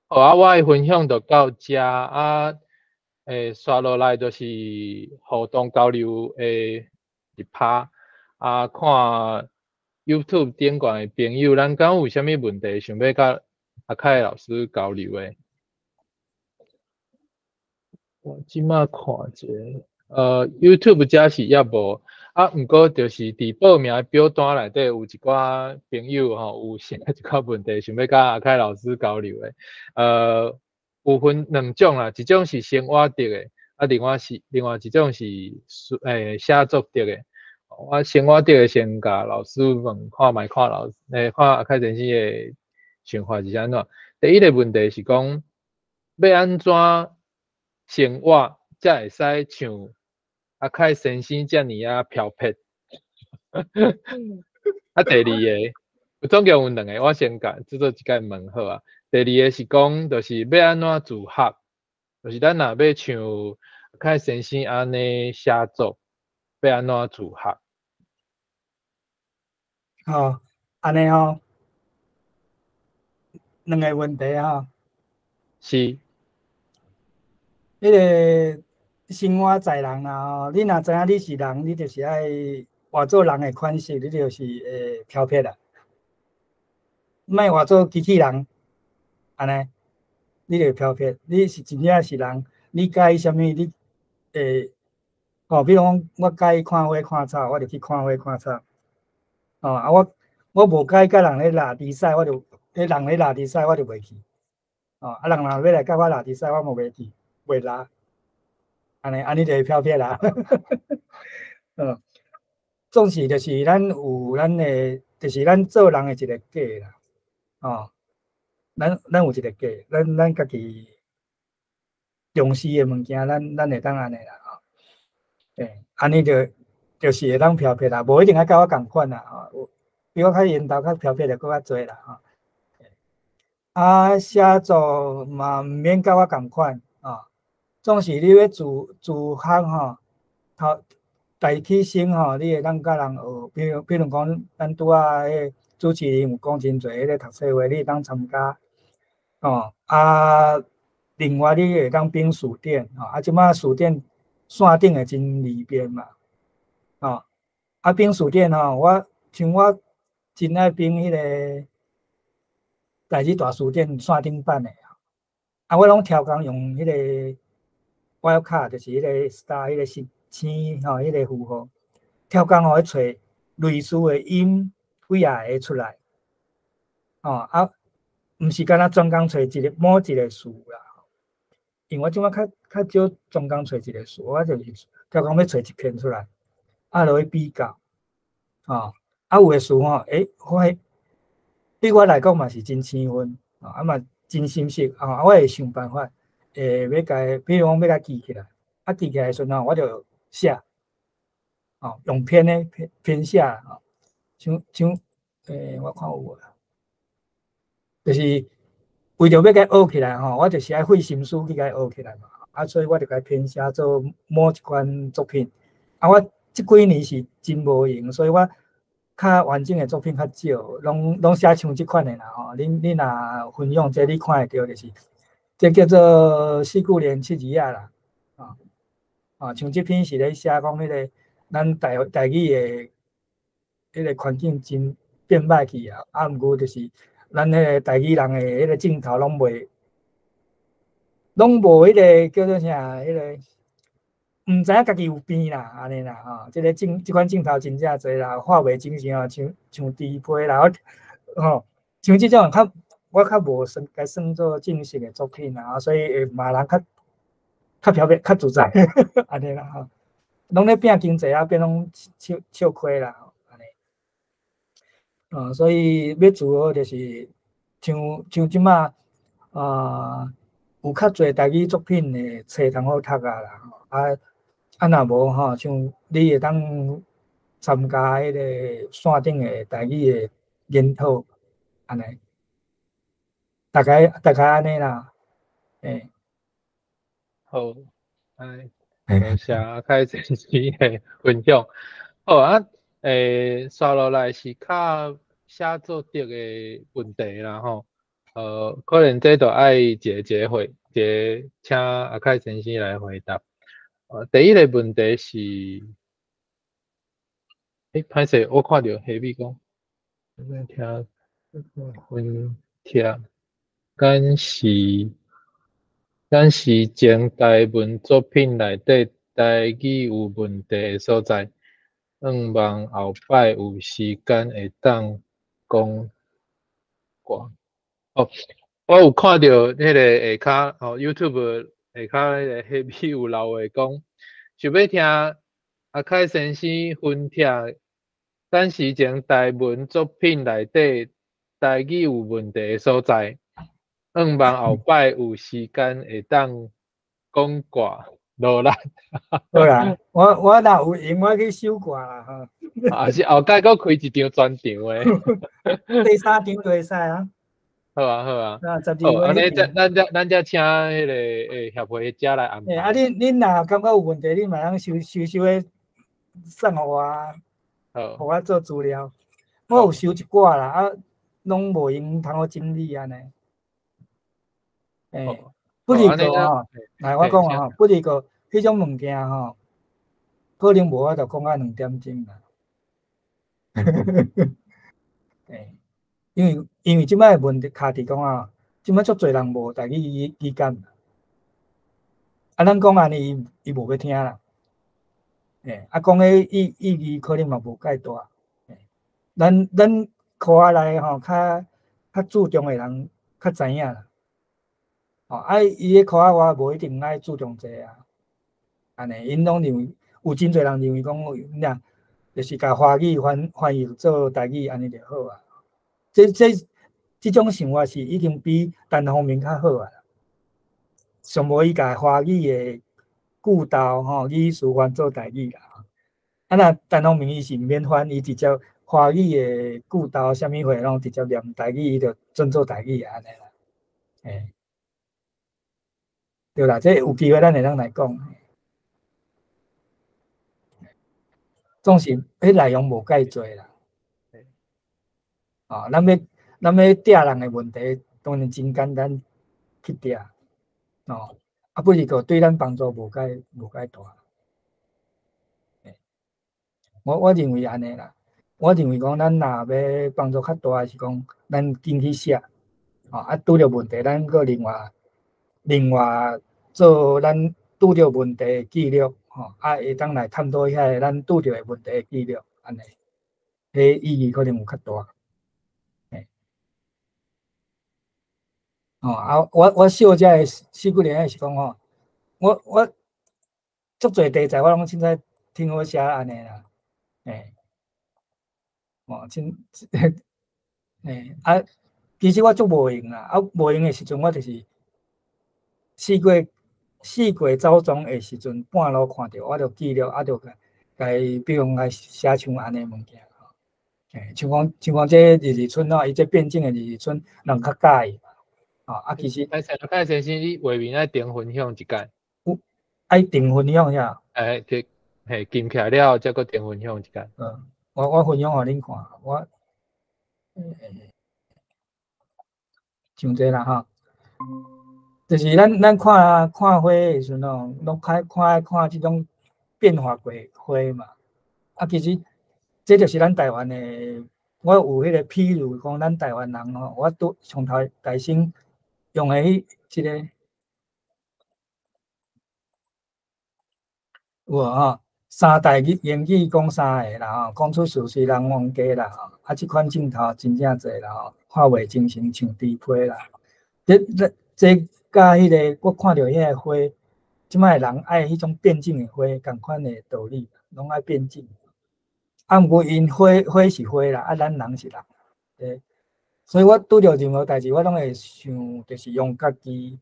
好啊，我的分享就到遮啊。刷落来就是互动交流的一趴啊，看 YouTube 顶悬的朋友，咱敢有啥物问题想要甲阿凯老师交流的？我即马看者，YouTube 遮是也无啊，毋过就是伫报名表单内底有一寡朋友吼，有写一寡问题想要甲阿凯老师交流的。有分2种啦，一种是生活的的，啊，另外一种是写作的。我生活的先甲老师问看卖，看阿凯先生的想法是安怎？第一个问题是讲要安怎生活才会使像阿凯先生遮尔啊漂泊？啊，第二个总共有2个，我先甲制作一个问好啊。第二个是讲，就是要安怎自学，就是咱若要像阿凯先生安尼写作，要安怎自学？好，安尼吼，2个问题吼。是。迄个生活在人啦吼，你若知影你是人，你就是爱活做人的款式，你就是会漂泊啦。莫活做机器人，安尼你就漂泊。你是真正是人，你介意啥物？你比如讲，我介意看花看草，我就去看花看草。啊，我无介意甲人咧拉比赛，人咧拉比赛，我就袂去。啊，人若要来甲我拉比赛，我嘛袂去，袂拉。安尼就会漂泊啦。总是就是咱有咱的，就是咱做人的一个价啦。咱有一个价，咱家己重视的物件，咱会当安尼啦。安尼就是会当漂泊啦，无一定爱甲我共款啦。比我较引导较漂泊的搁较侪啦。写作嘛毋免甲我共款。总是你要自学吼，大起身吼，你会当甲人学。比如讲，咱拄仔迄主持人有讲真侪迄个读册会，你会当参加哦。啊，另外你会当编书店哦。啊，即马书店线顶会真利便嘛。哦，啊，编书店吼，我真爱编迄个台语大书店线顶版的。啊，我拢超工用迄个 Wildcard，就是迄个 Star 迄个星吼，迄个符号，超工互伊找类似的音几啊个出来。哦，啊，毋是干那专工找某一个词啦。因为我即摆较少专工找一个词，我就是超工要找一篇出来，啊，落去比较。哦，啊，有诶词吼，对我来讲嘛是真生分，啊嘛真心实啊，我会想办法，要甲，比如讲要甲记起来，啊记起来时阵吼，我就写，哦，用偏诶偏写啊，像我看有无啦，就是为着要甲学起来吼，我就是爱费心思去甲学起来嘛，啊，所以我就甲偏写做某一款作品，啊，我即几年是真无闲，所以我较完整的作品较少，拢写像即款的啦吼。你若分享这你看会到，就是这叫做四句连七字啊啦，像即篇是咧写讲迄个咱台语的迄个环境真变歹去啊，啊，毋过就是咱迄个台语人的迄个镜头拢无迄个叫做啥迄个。毋知影家己有变啦，安尼啦吼，即款镜头真正侪啦，画袂精神哦，像低配啦，吼，像即种我较无该算做正式的作品啦，所以嘛人较漂亮、较自在，安尼啦吼，拢咧变经济啊，变拢笑亏啦，安尼，所以要自学就是像即马有较侪台语作品的册通好读啊啦，啊，若无吼，像你会当参加迄个线顶的台语的研讨，安尼，大概安尼啦，好，多谢阿凯先生的分享。好啊，刷落来是较写作者的问题啦吼。可能这都爱一个请阿凯先生来回答。第一个问题是，歹势，我看到下面讲，敢是前台文作品内底台语有问题的所在，望后摆有时间会当讲过。我有看到迄个下骹YouTube 下骹迄个下面有留言讲，想要听阿凯先生分享，敢是前台文作品内底台语有问题的所在，望后摆有时间会当讲挂落力。好啦，我若有闲，我去修挂啦吼。啊是后摆佫开一场专场诶。第三场就会使啊。好啊，好啊。12哦，安尼月迄场。咱才请迄个协会者来安排。啊，恁若感觉有问题，恁嘛通收诶送互我啊，互我做资料。我有收一寡啦，啊，拢无闲通好整理安尼。不离个吼，来我讲吼，不离个迄种物件吼，可能无法度讲啊2点钟啦。因为即摆问题卡伫讲啊，即摆足侪人无台语语感，啊，咱讲安尼伊无要听啦。啊，讲诶意义可能嘛无介大。咱科学内吼较注重诶人较知影啦。啊，伊诶科学我无一定爱注重这啊。安尼，因拢认为有真侪人认为讲，俩就是甲华语翻译做台语安尼就好啊。这种想法是已经比单方面较好啊。上无伊甲华语诶句道吼语词翻做台语啦。啊，若单方面伊是免翻，伊直接华语诶句道啥物货拢直接念台语，伊就转做台语安尼啦。对啦，这有机会咱会当来讲。总是迄内容无介侪啦。啊，咱要嗲人的问题，当然真简单去嗲，哦，啊，不是个对咱帮助无介大。我认为安尼啦，我认为讲咱若要帮助较大，是讲咱紧去写，啊，拄着问题，咱个另外做咱拄着问题的记录，啊，会当来探讨遐咱拄着的问题的记录，安尼，迄意义可能有较大。啊，我小遮的4、5年的是讲我足侪题材我拢凊彩听好写安尼啦，真啊，其实我足无用啦，啊，无用的时阵我就是四过走庄的时阵，半路看到我就记录，啊，就比如讲写像安尼物件，像讲这日日春伊这变种的日日春，人较介意。啊，其实，先生，你画面爱订分享一解，爱订分享呀。记起来了后，再搁订分享一解。我分享互恁看，我像这啦哈，就是咱看花的时阵哦，拢看这种变化过花嘛。啊，其实这就是咱台湾的，我有迄个譬如讲，咱台湾人吼，我都从头大先用的迄个。有吼，三代英语讲三个啦吼，讲出事实人忘记啦吼，啊，即款镜头真正侪啦吼，画画精神像猪皮啦。这甲迄个我看到迄个花，即摆人爱迄种变种的花，共款的道理，拢爱变种。啊，毋过因花是花啦，啊，咱人是人，对。所以我拄着任何代志，我拢会想，就是用家己，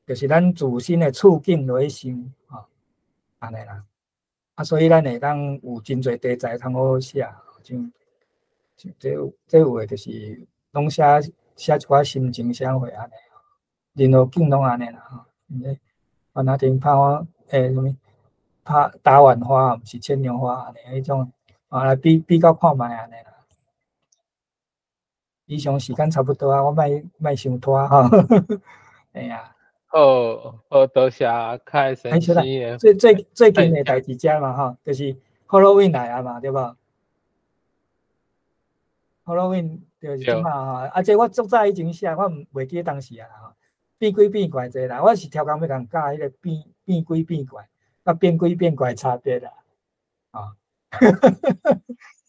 就是咱自身的处境来想吼。安尼啦，啊，所以咱会当有真侪题材通好写，像这有诶，就是拢写一寡心情社会安尼，任何景拢安尼啦吼。番仔町拍什么拍打碗花，毋是牵牛花安尼迄种，来比较看卖安尼啦。以上时间差不多啊，我莫伤拖吼。哎呀。好，多谢凯先生的。最近的代志遮嘛吼，就是 Halloween 来啊嘛，对无 ？Halloween 就是即嘛吼，啊，这我足早以前写，我袂记当时啊吼，变鬼变怪这啦，我是超工要共教迄个变鬼变怪，甲变鬼变怪差别啦，啊，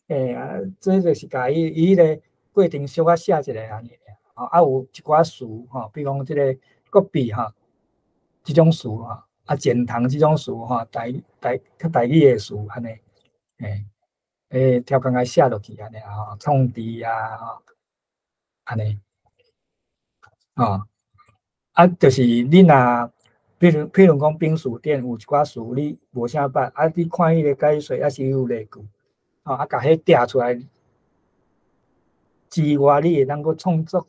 哎呀，这就是甲伊迄个过程小可写一下安尼尔，啊，有一寡词吼，比如讲即个国笔吼。即种词吼，啊，简堂即种词吼，台语诶词安尼，跳工来写落去安尼吼，创字啊，吼，安尼，啊，就是你若，譬如讲冰书店有一寡词你无啥捌，啊，你看迄个解说还是有例句，啊，甲迄调出来之外，你会当阁创作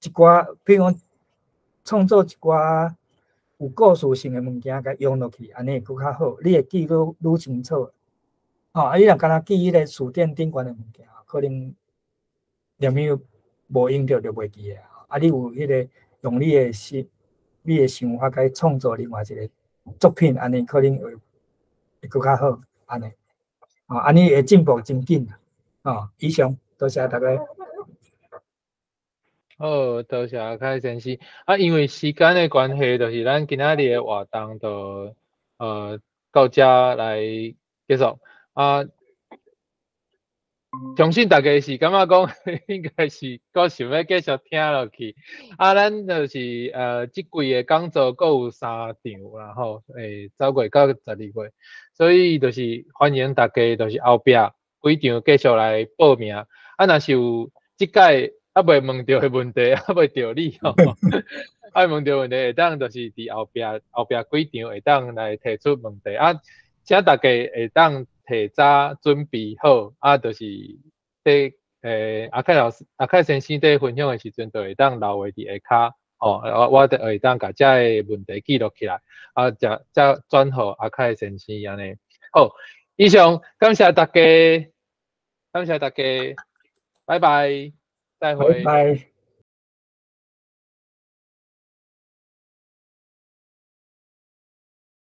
一寡，譬如讲创作一寡。有故事性的物件，甲用落去，安尼会搁较好。你会记愈清楚。啊，你若干若记迄个书店顶悬的物件，可能连样无用着就袂记啊。啊，你有迄个用你的想法甲创作另外一个作品，安尼可能会搁较好。安尼，安尼会进步真紧。以上多谢大家。好，多谢凯先生。啊，因为时间的关系，就是咱今仔日的活动就到遮来结束。啊，相信大家是感觉讲应该是阁想要继续听落去。啊，咱就是即季的讲座阁有3场啦吼，9月到12月，所以就是欢迎大家就是后壁几场继续来报名。啊，若是有即届未问到的问题，未着你吼，问到问题会当就是伫后壁几场会当来提出问题啊，请大家会当提早准备好啊，就是阿凯先生在分享的时阵，就会当留下伫下骹我就会当甲遮个问题记录起来，啊，再转互阿凯先生安尼。好，以上感谢大家，拜拜。拜拜，再拜会。拜。